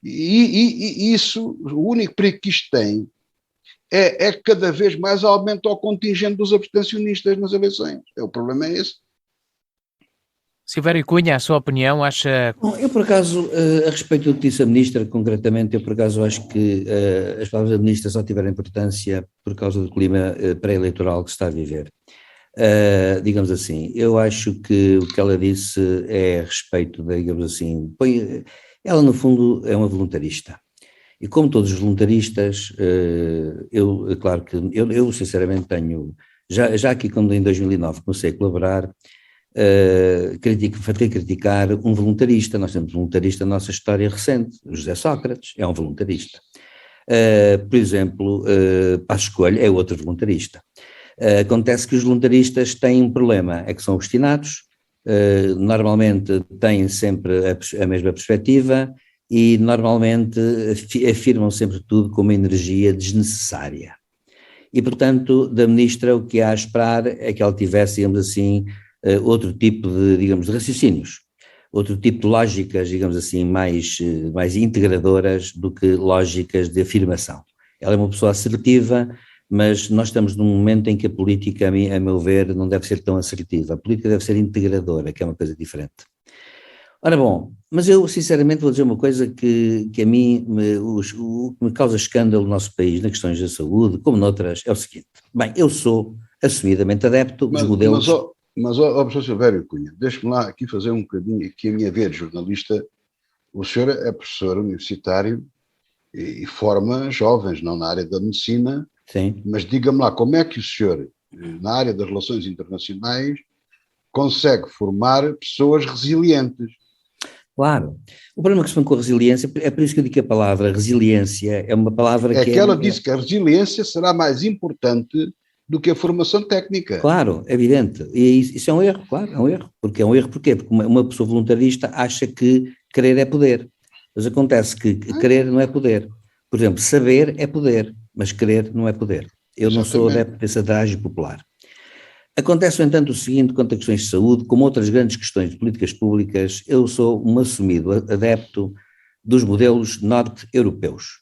B: E isso, o único perigo que isto tem é que cada vez mais aumenta o contingente dos abstencionistas nas eleições. O problema é esse.
A: Silvério Cunha, a sua opinião, acha...
C: Bom, eu por acaso, a respeito do que disse a Ministra, concretamente, eu por acaso acho que as palavras da Ministra só tiveram importância por causa do clima pré-eleitoral que se está a viver. Digamos assim, eu acho que o que ela disse é a respeito, digamos assim, ela no fundo é uma voluntarista. E como todos os voluntaristas, claro que eu sinceramente tenho, já aqui quando em 2009 comecei a colaborar, criticar um voluntarista. Nós temos um voluntarista na nossa história recente, o José Sócrates, é um voluntarista. Por exemplo, Passos Coelho é outro voluntarista. Acontece que os voluntaristas têm um problema, é que são obstinados, normalmente têm sempre a mesma perspectiva e normalmente afirmam sempre tudo com uma energia desnecessária. E, portanto, da Ministra o que há a esperar é que ela tivesse, digamos assim, outro tipo de, digamos, de raciocínios, outro tipo de lógicas, digamos assim, mais integradoras do que lógicas de afirmação. Ela é uma pessoa assertiva, mas nós estamos num momento em que a política, a meu ver, não deve ser tão assertiva. A política deve ser integradora, que é uma coisa diferente. Ora bom, mas eu sinceramente vou dizer uma coisa que a mim, o que me causa escândalo no nosso país, nas questões da saúde, como noutras, é o seguinte. Bem, eu sou assumidamente adepto dos modelos...
B: Mas, professor Silvério Cunha, deixe-me lá aqui fazer um bocadinho, aqui a minha vez de jornalista. O senhor é professor universitário e forma jovens, não na área da medicina.
C: Sim.
B: Mas diga-me lá, como é que o senhor, na área das relações internacionais, consegue formar pessoas resilientes?
C: Claro. O problema que se põe com a resiliência, é por isso que eu digo que a palavra resiliência é uma palavra que...
B: Ela disse que a resiliência será mais importante do que a formação técnica.
C: Claro, é evidente. E isso é um erro, claro, é um erro. Porque é um erro porquê? Porque uma pessoa voluntarista acha que querer é poder. Mas acontece que querer não é poder. Por exemplo, saber é poder, mas querer não é poder. Eu não sou adepto desse adágio popular. Acontece, no entanto, o seguinte, quanto a questões de saúde, como outras grandes questões de políticas públicas, eu sou um assumido adepto dos modelos norte-europeus.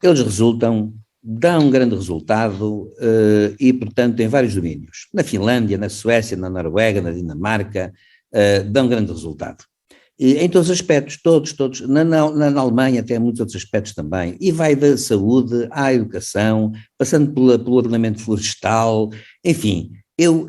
C: Eles dão um grande resultado e, portanto, em vários domínios. Na Finlândia, na Suécia, na Noruega, na Dinamarca, dão um grande resultado. E, em todos os aspectos, todos, na Alemanha tem muitos outros aspectos também, e vai da saúde à educação, passando pelo ordenamento florestal, enfim,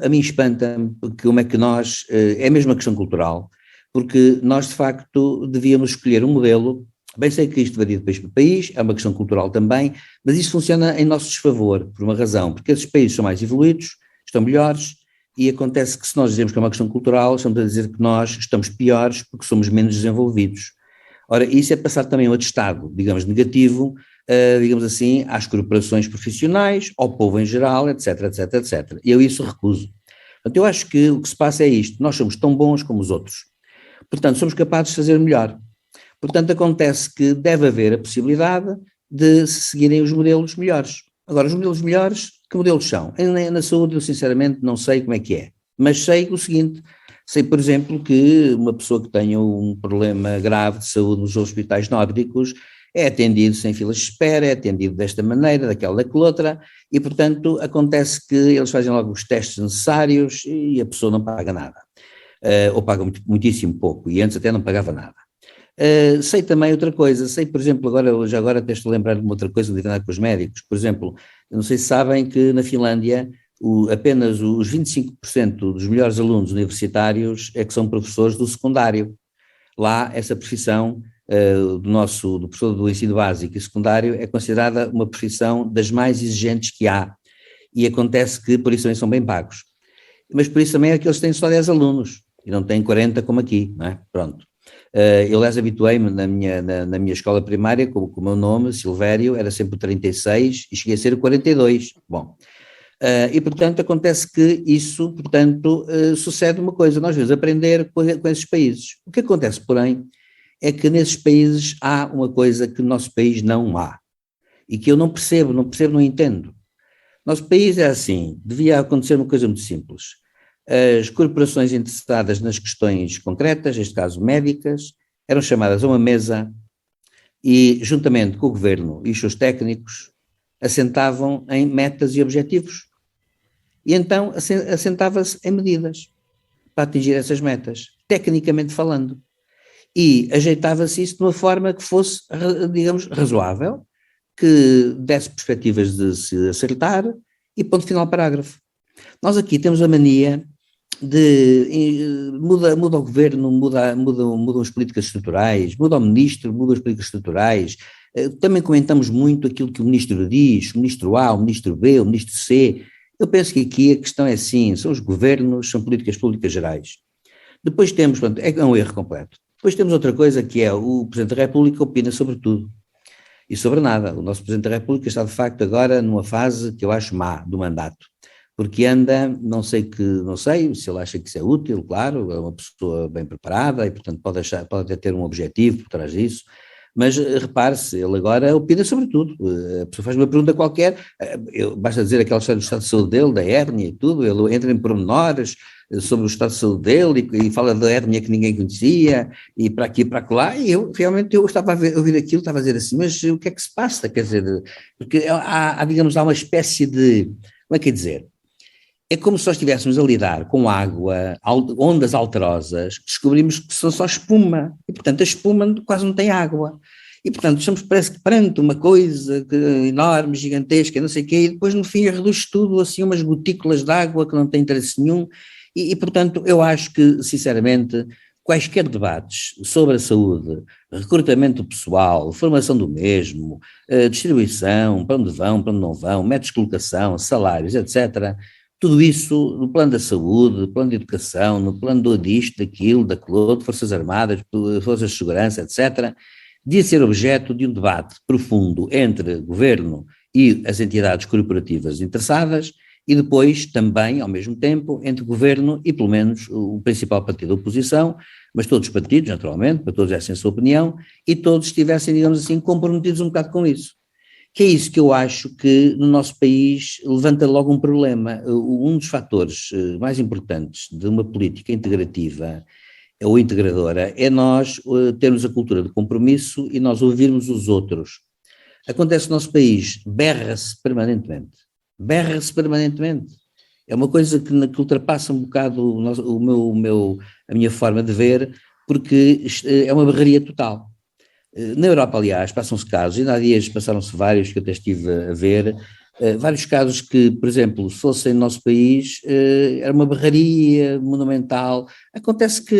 C: a mim espanta-me como é que nós, é mesmo uma questão cultural, porque nós de facto devíamos escolher um modelo. Bem sei que isto varia de país para país, é uma questão cultural também, mas isso funciona em nosso desfavor, por uma razão, porque esses países são mais evoluídos, estão melhores, e acontece que se nós dizemos que é uma questão cultural, estamos a dizer que nós estamos piores porque somos menos desenvolvidos. Ora, isso é passar também um atestado, digamos, negativo, digamos assim, às corporações profissionais, ao povo em geral, etc, etc, etc. E eu isso recuso. Portanto, eu acho que o que se passa é isto, nós somos tão bons como os outros. Portanto, somos capazes de fazer melhor. Portanto, acontece que deve haver a possibilidade de se seguirem os modelos melhores. Agora, os modelos melhores, que modelos são? Na saúde, eu sinceramente não sei como é que é, mas sei o seguinte, sei, por exemplo, que uma pessoa que tenha um problema grave de saúde nos hospitais nórdicos é atendido sem filas de espera, é atendido desta maneira, daquela, daquela outra, e, portanto, acontece que eles fazem logo os testes necessários e a pessoa não paga nada, ou paga muitíssimo pouco, e antes até não pagava nada. Sei também outra coisa, sei, por exemplo, agora até estou a lembrar de uma outra coisa relacionada com os médicos, por exemplo, não sei se sabem que na Finlândia apenas os 25% dos melhores alunos universitários é que são professores do secundário. Lá essa profissão do professor do ensino básico e secundário é considerada uma profissão das mais exigentes que há, e acontece que por isso também são bem pagos, mas por isso também é que eles têm só 10 alunos e não têm 40 como aqui, não é? Pronto. Eu, aliás, habituei-me na minha escola primária, com o meu nome, Silvério, era sempre o 36 e cheguei a ser o 42. Bom, e portanto acontece que isso, portanto, sucede uma coisa, nós devemos aprender com esses países. O que acontece, porém, é que nesses países há uma coisa que no nosso país não há, e que eu não percebo, não entendo. Nosso país é assim, devia acontecer uma coisa muito simples. As corporações interessadas nas questões concretas, neste caso médicas, eram chamadas a uma mesa e, juntamente com o governo e os seus técnicos, assentavam em metas e objetivos. E então assentava-se em medidas para atingir essas metas, tecnicamente falando. E ajeitava-se isso de uma forma que fosse, digamos, razoável, que desse perspectivas de se acertar e ponto final parágrafo. Nós aqui temos a mania muda o governo, mudam as políticas estruturais, muda o ministro, mudam as políticas estruturais, também comentamos muito aquilo que o ministro diz, o ministro A, o ministro B, o ministro C. Eu penso que aqui a questão é assim, são os governos, são políticas públicas gerais. Depois temos, portanto, é um erro completo. Depois temos outra coisa que é o Presidente da República opina sobre tudo e sobre nada. O nosso Presidente da República está de facto agora numa fase que eu acho má do mandato, porque anda, não sei se ele acha que isso é útil, claro, é uma pessoa bem preparada e portanto pode até ter um objetivo por trás disso, mas repare-se, ele agora opina sobre tudo, a pessoa faz uma pergunta qualquer, basta dizer aquela história do estado de saúde dele, da hérnia e tudo, ele entra em pormenores sobre o estado de saúde dele e fala da hérnia que ninguém conhecia, e para aqui e para lá, e eu estava a ouvir aquilo, estava a dizer assim, mas o que é que se passa, quer dizer, porque digamos, há uma espécie de, como é que é dizer, é como se nós estivéssemos a lidar com água, ondas alterosas, descobrimos que são só espuma, e portanto a espuma quase não tem água, e portanto estamos parece que perante uma coisa enorme, gigantesca, não sei o quê, e depois no fim reduz tudo assim umas gotículas de água que não têm interesse nenhum, e portanto eu acho que sinceramente quaisquer debates sobre a saúde, recrutamento do pessoal, formação do mesmo, distribuição, para onde vão, para onde não vão, métodos de colocação, salários, etc., tudo isso no plano da saúde, no plano da educação, no plano disto, daquilo, daquilo outro, Forças Armadas, Forças de Segurança, etc., devia ser objeto de um debate profundo entre governo e as entidades corporativas interessadas, e depois também, ao mesmo tempo, entre o governo e pelo menos o principal partido da oposição, mas todos os partidos, naturalmente, para todos dessem a sua opinião, e todos estivessem, digamos assim, comprometidos um bocado com isso. Que é isso que eu acho que no nosso país levanta logo um problema. Um dos fatores mais importantes de uma política integrativa ou integradora é nós termos a cultura do compromisso e nós ouvirmos os outros. Acontece no nosso país, berra-se permanentemente. Berra-se permanentemente. É uma coisa que ultrapassa um bocado a minha forma de ver, porque é uma berraria total. Na Europa, aliás, passam-se casos, ainda há dias passaram-se vários que eu até estive a ver, vários casos que, por exemplo, se fossem no nosso país, era uma berraria monumental. Acontece que,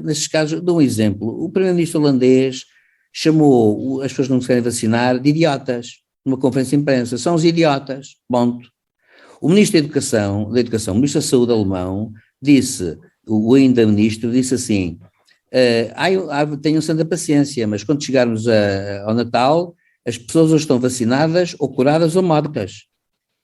C: nesses casos, dou um exemplo, o primeiro-ministro holandês chamou as pessoas que não se querem vacinar de idiotas, numa conferência de imprensa, são os idiotas, ponto. O ministro da Educação, o ministro da Saúde alemão, disse, o ainda ministro, disse assim, tenham santa paciência, mas quando chegarmos ao Natal, as pessoas ou estão vacinadas, ou curadas, ou mortas.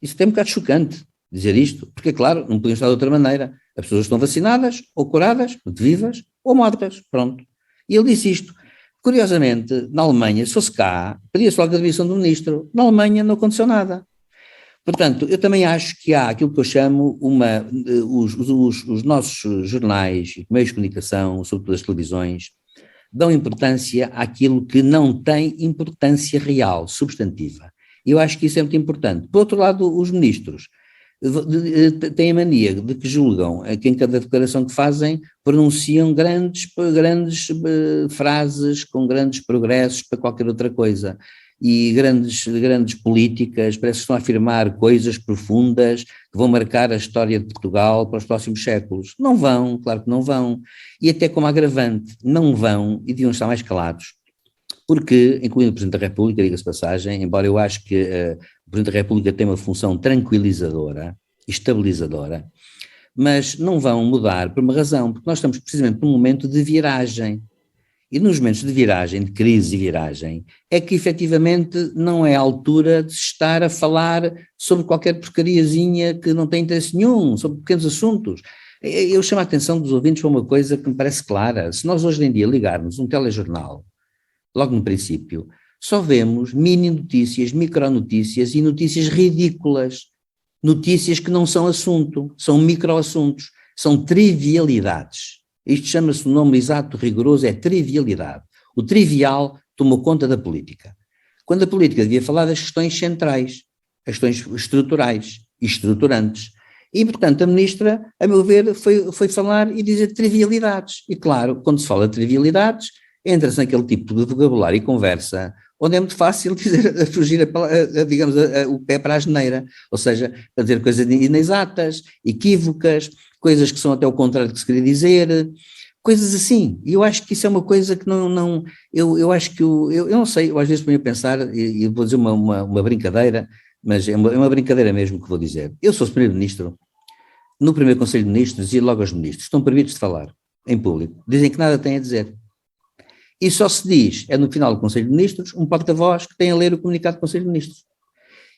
C: Isso é um bocado chocante, dizer isto, porque, claro, não podemos estar de outra maneira. As pessoas estão vacinadas, ou curadas, vivas, ou mortas, pronto. E ele disse isto. Curiosamente, na Alemanha, se fosse cá, pedia-se logo a demissão do ministro. Na Alemanha não aconteceu nada. Portanto, eu também acho que há aquilo que eu chamo os nossos jornais e meios de comunicação, sobretudo as televisões, dão importância àquilo que não tem importância real, substantiva. E eu acho que isso é muito importante. Por outro lado, os ministros têm a mania de que julgam que em cada declaração que fazem pronunciam grandes frases com grandes progressos para qualquer outra coisa. E grandes políticas, parece que estão a afirmar coisas profundas que vão marcar a história de Portugal para os próximos séculos. Não vão, claro que não vão. E até como agravante, não vão e deviam estar mais calados. Porque, incluindo o Presidente da República, diga-se passagem, embora eu acho que o Presidente da República tem uma função tranquilizadora, estabilizadora, mas não vão mudar por uma razão, porque nós estamos precisamente num momento de viragem. E nos momentos de viragem, de crise e viragem, é que efetivamente não é a altura de se estar a falar sobre qualquer porcariazinha que não tem interesse nenhum, sobre pequenos assuntos. Eu chamo a atenção dos ouvintes para uma coisa que me parece clara. Se nós hoje em dia ligarmos um telejornal, logo no princípio, só vemos mini notícias, micronotícias e notícias ridículas. Notícias que não são assunto, são microassuntos, são trivialidades. Isto chama-se, o nome exato, rigoroso, é trivialidade. O trivial tomou conta da política. Quando a política devia falar das questões centrais, as questões estruturais e estruturantes. E, portanto, a ministra, a meu ver, foi falar e dizer trivialidades. E, claro, quando se fala de trivialidades, entra-se naquele tipo de vocabulário e conversa onde é muito fácil dizer, fugir, digamos, o pé para a asneira. Ou seja, a dizer coisas inexatas, equívocas, coisas que são até o contrário do que se queria dizer, coisas assim. E eu acho que isso é uma coisa que eu acho que, eu não sei, eu às vezes ponho a pensar, e vou dizer uma brincadeira, mas é uma brincadeira mesmo que vou dizer. Eu sou o primeiro-ministro, no primeiro Conselho de Ministros, dizia logo aos ministros, estão proibidos de falar em público, dizem que nada têm a dizer. E só se diz, é no final do Conselho de Ministros, um porta-voz que tem a ler o comunicado do Conselho de Ministros.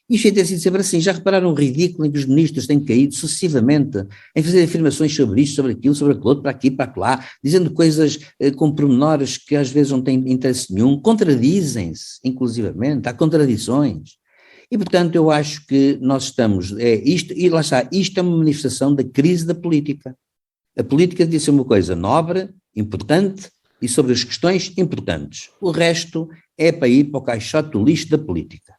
C: Isto tem sido sempre assim. Já repararam o ridículo em que os ministros têm caído sucessivamente em fazer afirmações sobre isto, sobre aquilo, sobre aquilo outro, para aqui, para lá, dizendo coisas com pormenores que às vezes não têm interesse nenhum, contradizem-se, inclusivamente, há contradições. E, portanto, eu acho que nós estamos, e lá está, isto é uma manifestação da crise da política. A política devia ser uma coisa nobre, importante e sobre as questões importantes. O resto é para ir para o caixote do lixo da política.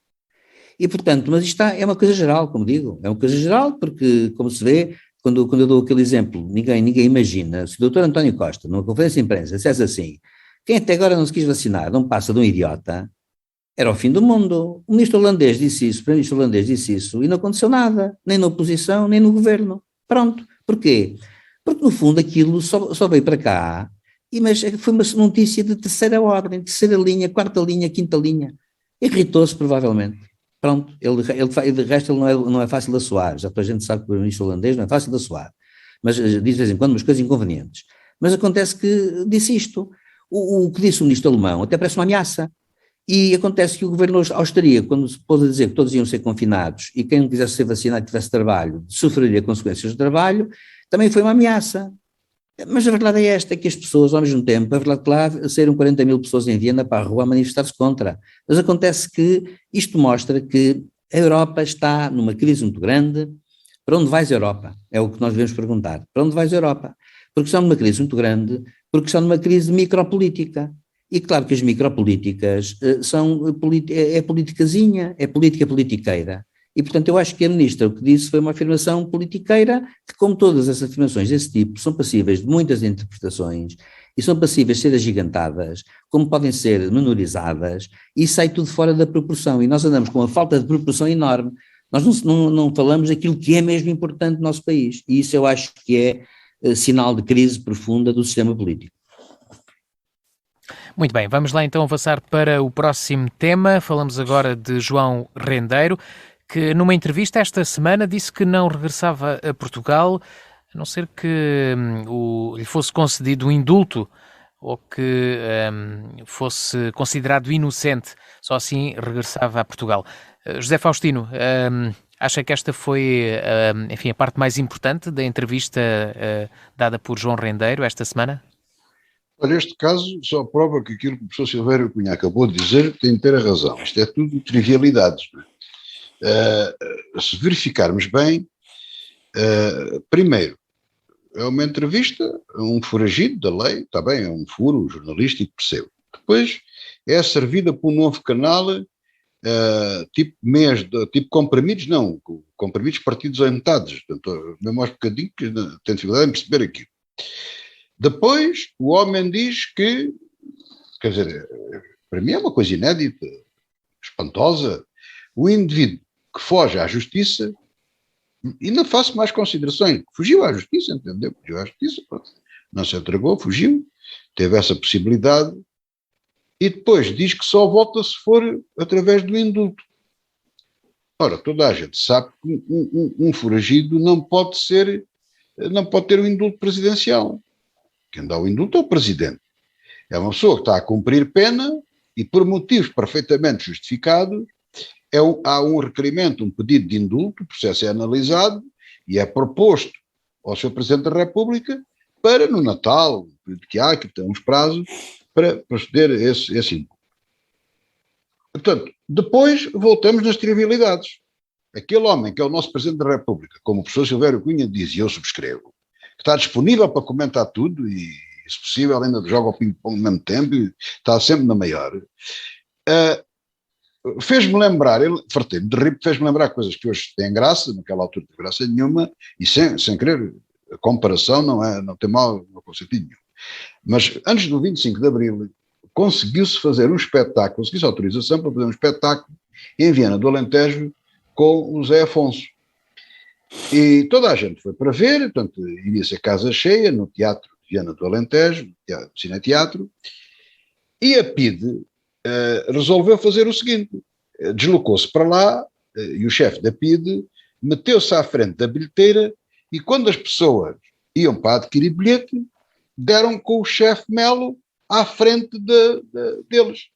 C: E, portanto, mas isto é uma coisa geral, como digo, é uma coisa geral porque, como se vê, quando eu dou aquele exemplo, ninguém imagina, se o Dr. António Costa, numa conferência de imprensa, dissesse assim, quem até agora não se quis vacinar não passa de um idiota, era o fim do mundo. O ministro holandês disse isso, o primeiro-ministro holandês disse isso, e não aconteceu nada, nem na oposição, nem no governo. Pronto. Porquê? Porque, no fundo, aquilo só veio para cá, mas foi uma notícia de terceira ordem, terceira linha, quarta linha, quinta linha. Irritou-se, provavelmente. Pronto, ele de resto ele não é fácil de assoar, já toda a gente sabe que o primeiro-ministro holandês não é fácil de assoar, mas diz de vez em quando umas coisas inconvenientes. Mas acontece que disse isto, o que disse o ministro alemão até parece uma ameaça, E acontece que o governo austríaco, quando se pôs a dizer que todos iam ser confinados e quem não quisesse ser vacinado e tivesse trabalho, sofreria consequências do trabalho, também foi uma ameaça. Mas a verdade é esta, é que as pessoas, ao mesmo tempo, a verdade, claro, saíram 40 mil pessoas em Viena para a rua a manifestar-se contra. Mas acontece que isto mostra que a Europa está numa crise muito grande. Para onde vais, Europa? É o que nós devemos perguntar. Para onde vais, Europa? Porque estão numa crise muito grande, porque estão numa crise de micropolítica. E claro que as micropolíticas é politicazinha, é política politiqueira. E, portanto, eu acho que a ministra o que disse foi uma afirmação politiqueira que, como todas as afirmações desse tipo, são passíveis de muitas interpretações e são passíveis de ser agigantadas, como podem ser menorizadas, e sai tudo fora da proporção. E nós andamos com uma falta de proporção enorme. Nós não falamos daquilo que é mesmo importante no nosso país. E isso eu acho que é sinal de crise profunda do sistema político.
A: Muito bem, vamos lá então avançar para o próximo tema. Falamos agora de João Rendeiro, que numa entrevista esta semana disse que não regressava a Portugal, a não ser que lhe fosse concedido um indulto ou que fosse considerado inocente, só assim regressava a Portugal. José Faustino, acha que esta foi, enfim, a parte mais importante da entrevista dada por João Rendeiro esta semana?
B: Olha, este caso só prova que aquilo que o professor Silvério Cunha acabou de dizer tem inteira razão. Isto é tudo trivialidades, não é? Se verificarmos bem, primeiro, é uma entrevista a um foragido da lei, está bem, é um furo jornalístico, percebo. Depois é servida por um novo canal, tipo comprimidos, não, comprimidos partidos em metades, portanto, mesmo aos bocadinhos que tenho dificuldade em perceber aquilo. Depois o homem diz que, quer dizer, para mim é uma coisa inédita, espantosa, o indivíduo que foge à justiça, e não faço mais considerações, fugiu à justiça, entendeu? Fugiu à justiça, pronto. Não se entregou, fugiu, teve essa possibilidade, e depois diz que só volta se for através do indulto. Ora, toda a gente sabe que um foragido não pode ter um indulto presidencial. Quem dá o indulto é o presidente. É uma pessoa que está a cumprir pena e por motivos perfeitamente justificados, há um requerimento, um pedido de indulto, o processo é analisado e é proposto ao Sr. Presidente da República para, no Natal, que tem uns prazos, para proceder esse indulto. Portanto, depois voltamos nas trivialidades. Aquele homem que é o nosso Presidente da República, como o professor Silvério Cunha diz, e eu subscrevo, que está disponível para comentar tudo e, se possível, ainda joga ao ping-pong ao mesmo tempo e está sempre na maior, fez-me lembrar, fartei-me de rir, fez-me lembrar coisas que hoje têm graça, naquela altura não tem graça nenhuma, e sem querer, a comparação não tem mal, não tem sentido nenhum. Mas antes do 25 de Abril, conseguiu-se fazer um espetáculo, conseguiu-se autorização para fazer um espetáculo em Viana do Alentejo com o Zé Afonso. E toda a gente foi para ver, portanto, iria ser casa cheia no Teatro de Viana do Alentejo, no Cineteatro, e a PIDE resolveu fazer o seguinte, deslocou-se para lá, e o chefe da PIDE meteu-se à frente da bilheteira, e quando as pessoas iam para adquirir bilhete, deram com o chefe Melo à frente deles.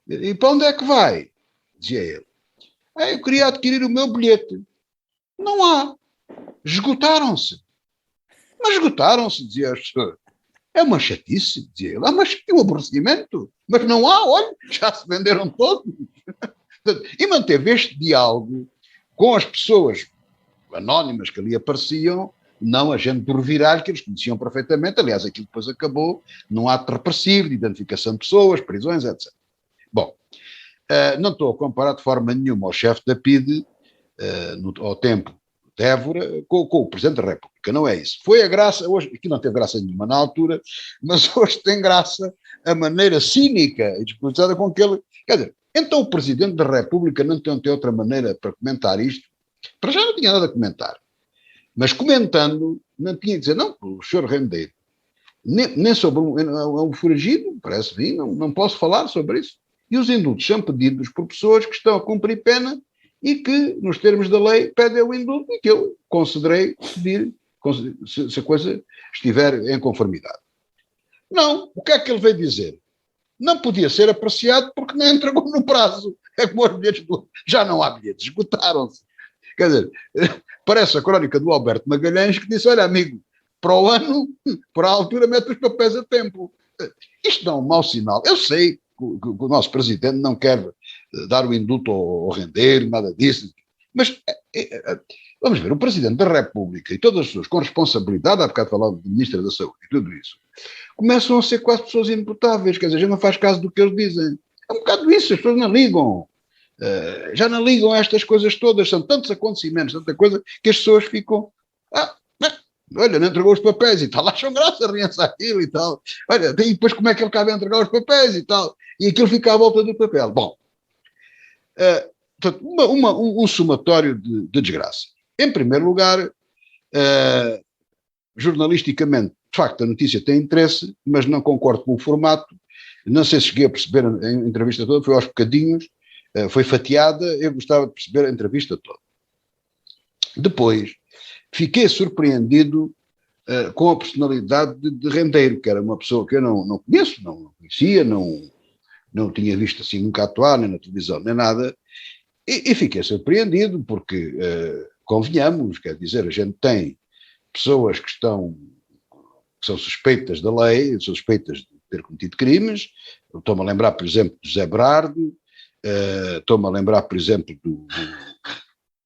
B: E para onde é que vai? Dizia ele. Eu queria adquirir o meu bilhete. Não há. Esgotaram-se. Mas esgotaram-se, dizia as pessoas. É uma chatice, dizia ele. Mas que um aborrecimento. Mas não há, olha, já se venderam todos. E manteve este diálogo com as pessoas anónimas que ali apareciam, não a gente por virar, que eles conheciam perfeitamente. Aliás, aquilo depois acabou num ato repressivo de identificação de pessoas, prisões, etc. Bom, não estou a comparar de forma nenhuma ao chefe da PIDE, ao tempo de Évora, com o Presidente da República, não é isso. Foi a graça, hoje, aqui não teve graça nenhuma na altura, mas hoje tem graça a maneira cínica e despolitizada com que ele... Quer dizer, então o Presidente da República não tem outra maneira para comentar isto? Para já não tinha nada a comentar. Mas comentando, não tinha que dizer, não, o Sr. Rendeiro, nem sobre um foragido, parece-me, não posso falar sobre isso. E os indultos são pedidos por pessoas que estão a cumprir pena e que, nos termos da lei, pedem o indulto e que eu considerei pedir se a coisa estiver em conformidade. Não, o que é que ele veio dizer? não podia ser apreciado porque não entregou no prazo. É como os bilhetes já não há bilhetes, esgotaram-se. Quer dizer, parece a crónica do Alberto Magalhães que disse, olha amigo, para o ano, para a altura, mete os papéis a tempo. Isto não é um mau sinal. Eu sei que o nosso presidente não quer dar o indulto ao render, nada disso, mas vamos ver, o presidente da República e todas as pessoas com responsabilidade, há bocado falava do ministro da Saúde e tudo isso, começam a ser quase pessoas imputáveis, quer dizer, a gente não faz caso do que eles dizem. É um bocado isso, as pessoas não ligam. Já não ligam a estas coisas todas, são tantos acontecimentos, tanta coisa, que as pessoas ficam, olha, não entregou os papéis e tal, acham graça, riem-se aquilo e tal, olha, e depois como é que ele cabe a entregar os papéis e tal, e aquilo fica à volta do papel. Bom, portanto, um somatório de desgraça. Em primeiro lugar, jornalisticamente, de facto, a notícia tem interesse, mas não concordo com o formato, não sei se cheguei a perceber a entrevista toda, foi aos bocadinhos, foi fatiada, eu gostava de perceber a entrevista toda. Depois, fiquei surpreendido com a personalidade de Rendeiro, que era uma pessoa que eu não conheço, não conhecia, não tinha visto assim nunca atuar, nem na televisão, nem nada, e fiquei surpreendido porque, convenhamos, quer dizer, a gente tem pessoas que são suspeitas da lei, suspeitas de ter cometido crimes, estou-me a lembrar, por exemplo, do José Berardo, estou-me a lembrar, por exemplo, do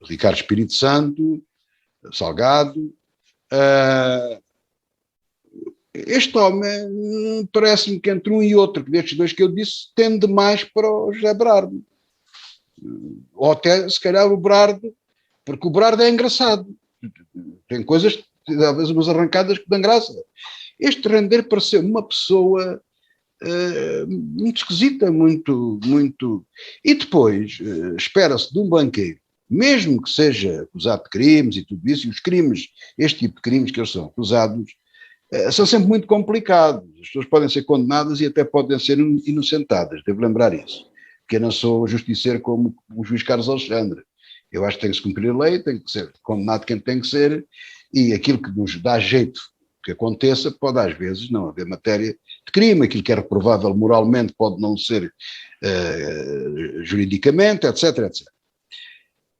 B: Ricardo Espírito Santo, Salgado. Este homem parece-me que entre um e outro, que destes dois que eu disse, tende mais para o José Berardo. Ou até, se calhar, o Berardo, porque o Berardo é engraçado. Tem coisas, às vezes, umas arrancadas que dão graça. Este Rendeiro pareceu uma pessoa muito esquisita, muito... E depois, espera-se de um banqueiro, mesmo que seja acusado de crimes e tudo isso, e os crimes, este tipo de crimes que eles são acusados, são sempre muito complicados. As pessoas podem ser condenadas e até podem ser inocentadas, devo lembrar isso. Porque eu não sou justiceiro como o juiz Carlos Alexandre. Eu acho que tem que se cumprir a lei, tem que ser condenado quem tem que ser, e aquilo que nos dá jeito que aconteça pode às vezes não haver matéria de crime, aquilo que é reprovável moralmente pode não ser juridicamente, etc, etc.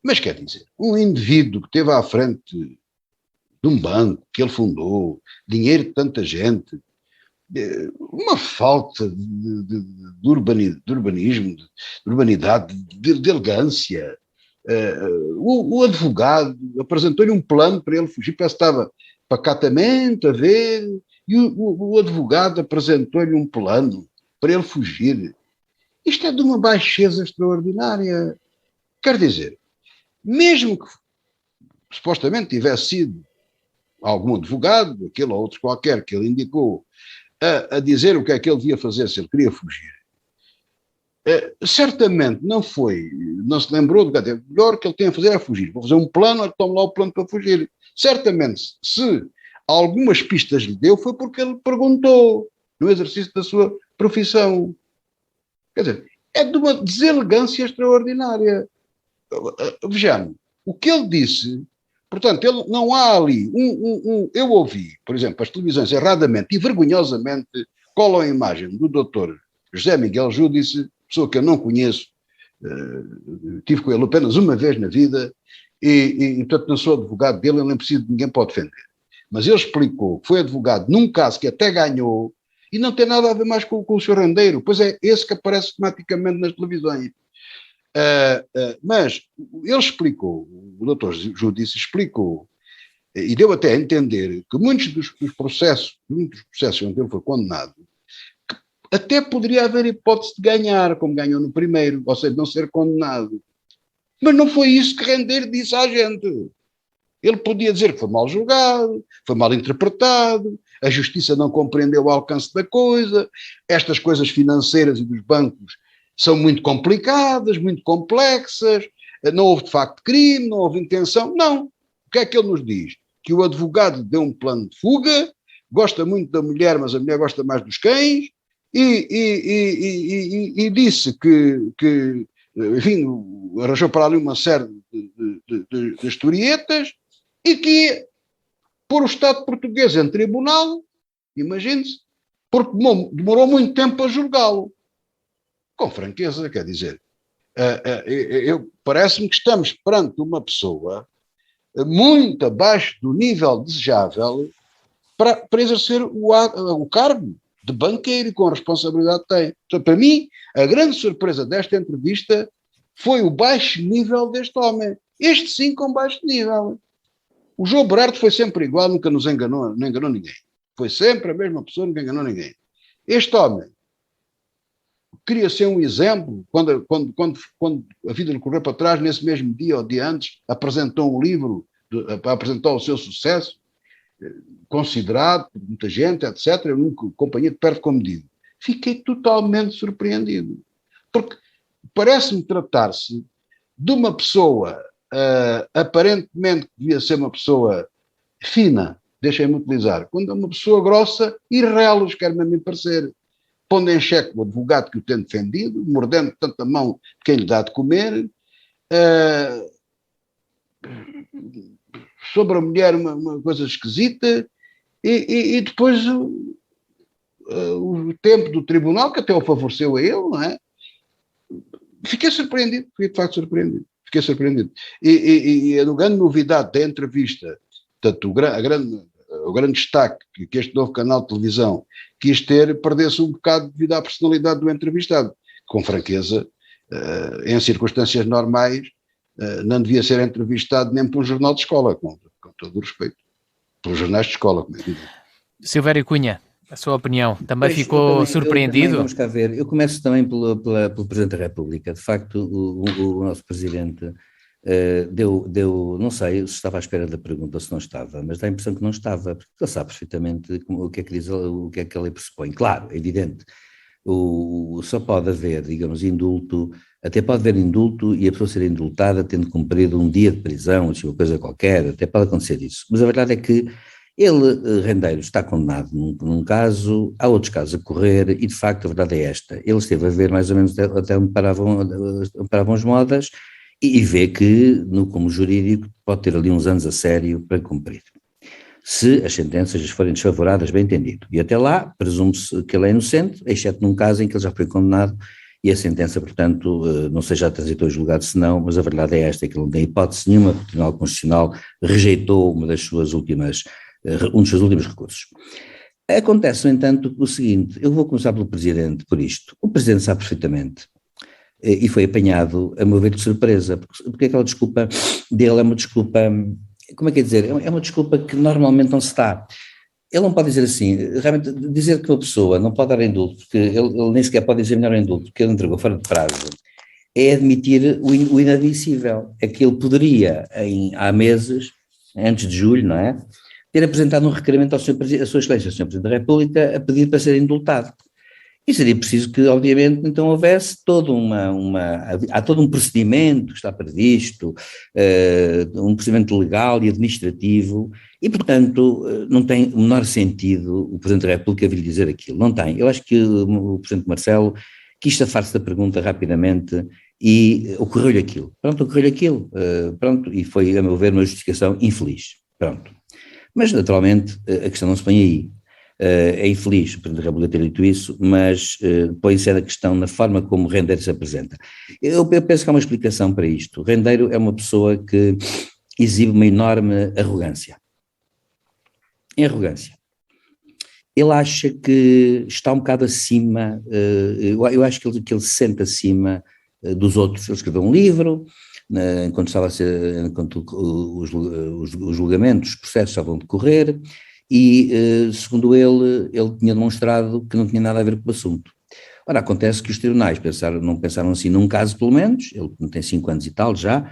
B: Mas quer dizer, um indivíduo que esteve à frente de um banco que ele fundou, dinheiro de tanta gente, uma falta de urbanismo, de urbanidade, de elegância. O advogado apresentou-lhe um plano para ele fugir, parece que estava pacatamente a ver, e o advogado apresentou-lhe um plano para ele fugir. Isto é de uma baixeza extraordinária. Quer dizer, mesmo que supostamente tivesse sido algum advogado, aquele ou outro qualquer que ele indicou, a dizer o que é que ele devia fazer se ele queria fugir, certamente não se lembrou do que o melhor que ele tem a fazer é fugir. Vou fazer um plano, tome lá o plano para fugir. Certamente, se algumas pistas lhe deu, foi porque ele perguntou no exercício da sua profissão. Quer dizer, é de uma deselegância extraordinária. Vejamos, o que ele disse, portanto, ele, não há ali eu ouvi, por exemplo, as televisões erradamente e vergonhosamente colam a imagem do doutor José Miguel Júdice, pessoa que eu não conheço, tive com ele apenas uma vez na vida e portanto não sou advogado dele, ele não precisa de ninguém para o defender. Mas ele explicou que foi advogado num caso que até ganhou e não tem nada a ver mais com o Sr. Rendeiro, pois é esse que aparece tematicamente nas televisões. Mas ele explicou, o doutor Júdice explicou, e deu até a entender que muitos dos processos onde ele foi condenado, até poderia haver hipótese de ganhar, como ganhou no primeiro, ou seja, não ser condenado. Mas não foi isso que Rendeiro disse à gente. Ele podia dizer que foi mal julgado, foi mal interpretado, a justiça não compreendeu o alcance da coisa, estas coisas financeiras e dos bancos são muito complicadas, muito complexas, não houve de facto crime, não houve intenção. Não. O que é que ele nos diz? Que o advogado deu um plano de fuga, gosta muito da mulher, mas a mulher gosta mais dos cães, e disse que, enfim, arranjou para ali uma série de historietas e que ia pôr o Estado português em tribunal, imagine-se, porque demorou muito tempo a julgá-lo. com franqueza, quer dizer, parece-me que estamos perante uma pessoa muito abaixo do nível desejável para exercer o cargo de banqueiro com a responsabilidade que tem. Então, para mim, a grande surpresa desta entrevista foi o baixo nível deste homem. Este sim com baixo nível. O João Berardo foi sempre igual, nunca nos enganou, não enganou ninguém. Foi sempre a mesma pessoa, nunca enganou ninguém. Este homem queria ser um exemplo, quando a vida lhe correu para trás, nesse mesmo dia ou dia antes, apresentou um livro para apresentar o seu sucesso, considerado por muita gente, etc. Eu nunca companhia de perto como digo. Fiquei totalmente surpreendido. Porque parece-me tratar-se de uma pessoa aparentemente que devia ser uma pessoa fina, deixem-me utilizar, quando é uma pessoa grossa e relos, quer-me a mim parecer, pondo em xeque o advogado que o tem defendido, mordendo tanto a mão de quem lhe dá de comer, sobre a mulher uma coisa esquisita, e depois o tempo do tribunal, que até o favoreceu a ele, não é? Fiquei surpreendido, fiquei de facto surpreendido. Fiquei surpreendido. E a grande novidade da entrevista, portanto, o grande destaque que este novo canal de televisão quis ter, perdeu-se um bocado devido à personalidade do entrevistado. Com franqueza, em circunstâncias normais, não devia ser entrevistado nem por um jornal de escola, com todo o respeito. Pelos jornais de escola, como é que diz.
A: Silvério Cunha, a sua opinião, também ficou surpreendido?
C: Vamos cá ver. Eu começo também pelo Presidente da República. De facto, o nosso Presidente deu, não sei se estava à espera da pergunta ou se não estava, mas dá a impressão que não estava, porque ele sabe perfeitamente o que é que diz, o que é que ele pressupõe. Claro, é evidente, só pode haver, digamos, indulto, até pode haver indulto e a pessoa ser indultada tendo cumprido um dia de prisão, uma coisa qualquer, até pode acontecer isso. Mas a verdade é que ele, Rendeiro, está condenado num caso, há outros casos a correr e de facto a verdade é esta. Ele esteve a ver mais ou menos até onde paravam as modas e vê que, como jurídico, pode ter ali uns anos a sério para cumprir. Se as sentenças forem desfavoráveis, bem entendido. E até lá, presume-se que ele é inocente, exceto num caso em que ele já foi condenado e a sentença, portanto, não sei já transitou julgado se não, mas a verdade é esta, é que ele não tem hipótese nenhuma, o Tribunal Constitucional rejeitou um dos seus últimos recursos. Acontece, no entanto, o seguinte, eu vou começar pelo Presidente por isto. O Presidente sabe perfeitamente, e foi apanhado, a meu ver, de surpresa, porque aquela desculpa dele é uma desculpa, como é que é dizer, é uma desculpa que normalmente não se dá. Ele não pode dizer assim, realmente dizer que uma pessoa não pode dar indulto, porque ele nem sequer pode dizer melhor indulto, porque ele entregou fora de prazo, é admitir o inadmissível. É que ele poderia, há meses, antes de julho, não é? Ter apresentado um requerimento à sua Excelência, ao Sr. Presidente da República, a pedir para ser indultado. E seria preciso que, obviamente, então houvesse há todo um procedimento que está previsto, um procedimento legal e administrativo, e, portanto, não tem o menor sentido o Presidente da República vir dizer aquilo. Não tem. Eu acho que o Presidente Marcelo quis safar-se da pergunta rapidamente e ocorreu-lhe aquilo. Pronto, e foi, a meu ver, uma justificação infeliz. Pronto. Mas, naturalmente, a questão não se põe aí. É infeliz o Presidente da República ter dito isso, mas põe-se a questão na forma como Rendeiro se apresenta. Eu penso que há uma explicação para isto. Rendeiro é uma pessoa que exibe uma enorme arrogância. Ele acha que está um bocado acima, eu acho que ele se sente acima dos outros. Ele escreveu um livro, enquanto os julgamentos, os processos estavam a decorrer, e, segundo ele tinha demonstrado que não tinha nada a ver com o assunto. Ora, acontece que os tribunais não pensaram assim num caso, pelo menos, ele tem 5 anos e tal já,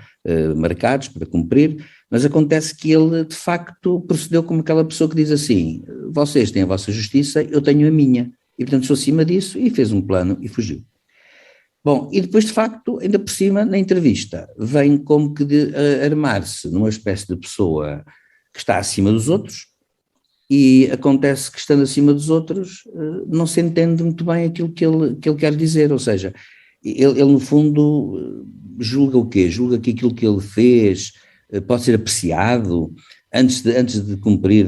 C: marcados para cumprir, mas acontece que ele, de facto, procedeu como aquela pessoa que diz assim, vocês têm a vossa justiça, eu tenho a minha, e portanto estou acima disso, e fez um plano e fugiu. Bom, e depois, de facto, ainda por cima, na entrevista, vem como que de armar-se numa espécie de pessoa que está acima dos outros, e acontece que, estando acima dos outros, não se entende muito bem aquilo que ele quer dizer, ou seja, ele no fundo julga o quê? Julga que aquilo que ele fez pode ser apreciado, antes de cumprir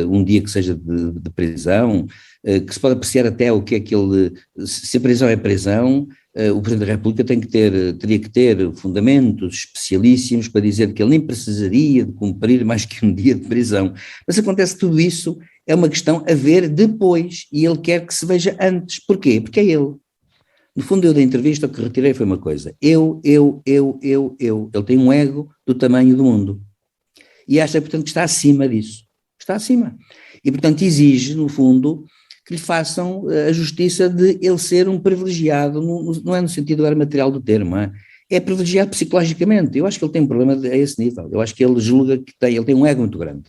C: um dia que seja de prisão, que se pode apreciar até o que é que ele, se a prisão é prisão, o Presidente da República teria que ter fundamentos especialíssimos para dizer que ele nem precisaria de cumprir mais que um dia de prisão. Mas acontece que tudo isso é uma questão a ver depois, e ele quer que se veja antes. Porquê? Porque é ele. No fundo, eu da entrevista o que retirei foi uma coisa: eu. Ele tem um ego do tamanho do mundo. E acha, portanto, que está acima disso. Está acima. E, portanto, exige, no fundo, que lhe façam a justiça de ele ser um privilegiado, não é no sentido agora material do termo, é privilegiado psicologicamente. Eu acho que ele tem um problema a esse nível. Eu acho que ele julga que ele tem um ego muito grande.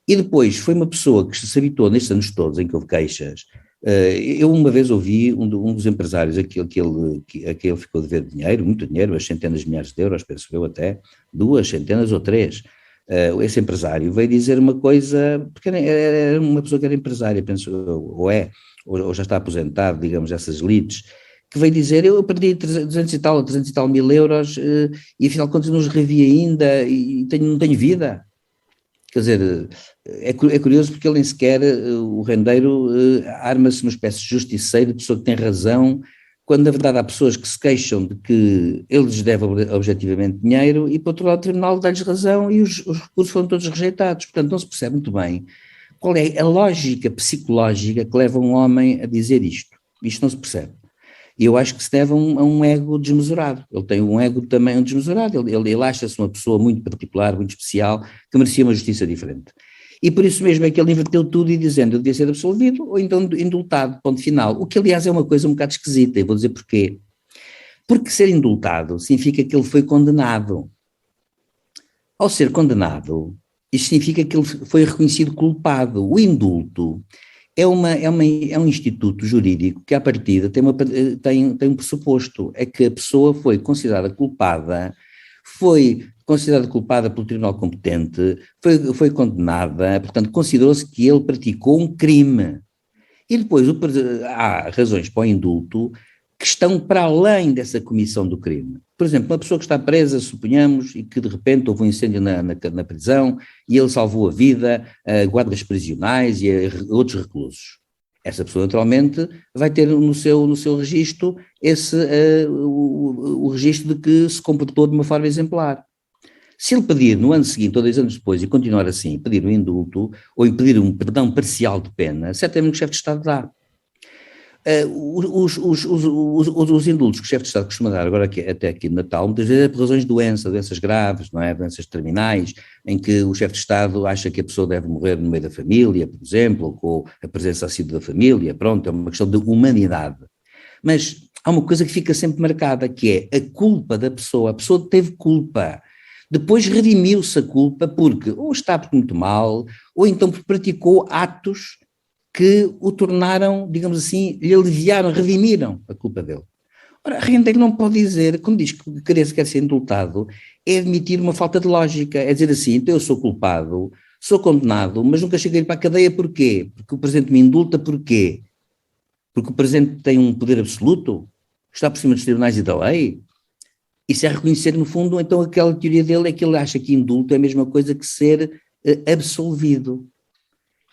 C: E depois foi uma pessoa que se habitou nestes anos todos em que houve queixas. Eu uma vez ouvi um dos empresários a que ele ficou a dever dinheiro, muito dinheiro, as centenas de milhares de euros, penso eu até, 2 centenas ou 3. Esse empresário veio dizer uma coisa, porque era uma pessoa que era empresária, penso, ou já está aposentado, digamos, essas elites, que veio dizer: eu perdi 200 e tal mil euros e afinal de contas não os revi ainda e não tenho vida. Quer dizer, é curioso porque ele nem sequer, o rendeiro, arma-se uma espécie de justiceiro, de pessoa que tem razão, quando na verdade há pessoas que se queixam de que ele lhes deve objetivamente dinheiro e por outro lado o tribunal dá-lhes razão e os recursos foram todos rejeitados. Portanto, não se percebe muito bem qual é a lógica psicológica que leva um homem a dizer isto. Isto não se percebe. E eu acho que se deve a um ego desmesurado. Ele tem um ego também desmesurado. Ele acha-se uma pessoa muito particular, muito especial, que merecia uma justiça diferente. E por isso mesmo é que ele inverteu tudo e dizendo: eu devia ser absolvido ou então indultado, ponto final. O que aliás é uma coisa um bocado esquisita, e vou dizer porquê. Porque ser indultado significa que ele foi condenado. Ao ser condenado, isso significa que ele foi reconhecido culpado. O indulto é um instituto jurídico que à partida tem um pressuposto, é que a pessoa foi considerada culpada pelo tribunal competente, foi condenada, portanto considerou-se que ele praticou um crime. E depois há razões para o indulto que estão para além dessa comissão do crime. Por exemplo, uma pessoa que está presa, suponhamos, e que de repente houve um incêndio na prisão e ele salvou a vida a guardas prisionais e a outros reclusos. Essa pessoa, naturalmente, vai ter no seu registro o registro de que se comportou de uma forma exemplar. Se ele pedir no ano seguinte ou 2 anos depois e continuar assim, pedir um indulto ou pedir um perdão parcial de pena, certamente o chefe de Estado dá. Os indultos que o chefe de Estado costuma dar agora até aqui no Natal, muitas vezes é por razões de doenças graves, não é? Doenças terminais, em que o chefe de Estado acha que a pessoa deve morrer no meio da família, por exemplo, ou com a presença assídua da família, pronto, é uma questão de humanidade. Mas há uma coisa que fica sempre marcada, que é a culpa da pessoa. A pessoa teve culpa. Depois redimiu-se a culpa porque ou está muito mal, ou então porque praticou atos que o tornaram, digamos assim, lhe aliviaram, redimiram a culpa dele. Ora, Rendeiro não pode dizer, quando diz que quer ser indultado, é admitir uma falta de lógica, é dizer assim: então eu sou culpado, sou condenado, mas nunca cheguei para a cadeia, porquê? Porque o Presidente me indulta, porquê? Porque o Presidente tem um poder absoluto? Está por cima dos tribunais e da lei? Isso é reconhecer, no fundo, então aquela teoria dele é que ele acha que indulto é a mesma coisa que ser absolvido.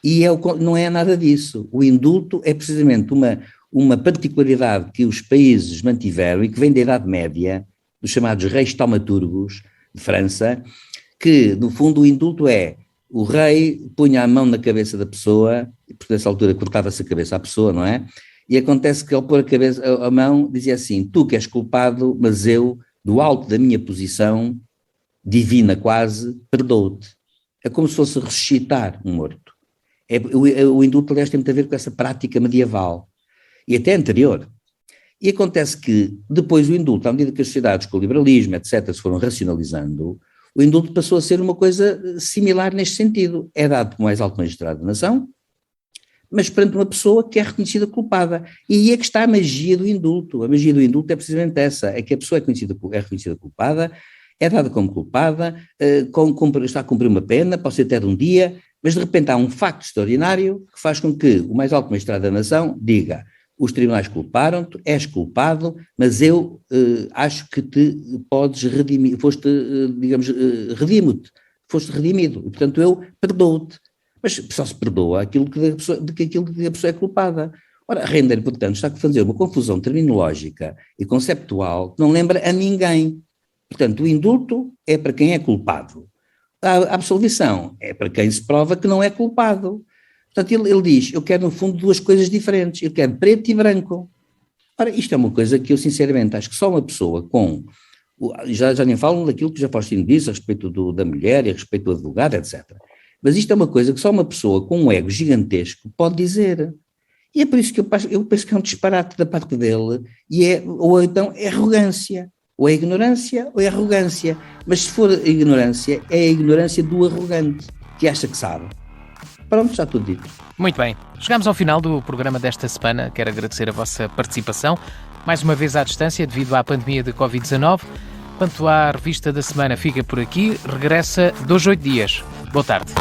C: E não é nada disso. O indulto é precisamente uma particularidade que os países mantiveram e que vem da Idade Média, dos chamados reis taumaturgos de França, que, no fundo, o indulto é: o rei punha a mão na cabeça da pessoa, porque nessa altura cortava-se a cabeça à pessoa, não é? E acontece que ao pôr a mão dizia assim: tu que és culpado, mas eu, do alto da minha posição, divina quase, perdoo-te. É como se fosse ressuscitar um morto. O indulto, aliás, tem muito a ver com essa prática medieval e até anterior. E acontece que depois o indulto, à medida que as sociedades com o liberalismo, etc., se foram racionalizando, o indulto passou a ser uma coisa similar neste sentido. É dado por mais alto magistrado da nação, mas perante uma pessoa que é reconhecida culpada. E aí é que está a magia do indulto. A magia do indulto é precisamente essa, é que a pessoa é reconhecida culpada, é dada como culpada, está a cumprir uma pena, pode ser até de um dia, mas de repente há um facto extraordinário que faz com que o mais alto magistrado da nação diga: os tribunais culparam-te, és culpado, mas eu redimo-te, foste redimido, e portanto eu perdoo-te. Mas só se perdoa aquilo que a pessoa é culpada. Ora, Renner, portanto, está a fazer uma confusão terminológica e conceptual que não lembra a ninguém. Portanto, o indulto é para quem é culpado. A absolvição é para quem se prova que não é culpado. Portanto, ele diz, eu quero no fundo duas coisas diferentes, eu quero preto e branco. Ora, isto é uma coisa que eu sinceramente acho que só uma pessoa com, já nem falo daquilo que já Faustino disse a respeito da mulher e a respeito do advogado, etc. Mas isto é uma coisa que só uma pessoa com um ego gigantesco pode dizer. E é por isso que eu penso que é um disparate da parte dele, ou então é arrogância. Ou é ignorância ou é arrogância. Mas se for ignorância, é a ignorância do arrogante, que acha que sabe. Pronto, está tudo dito.
A: Muito bem. Chegamos ao final do programa desta semana. Quero agradecer a vossa participação, mais uma vez à distância, devido à pandemia de Covid-19. Quanto à revista da semana, fica por aqui. Regressa 2 a 8 dias. Boa tarde.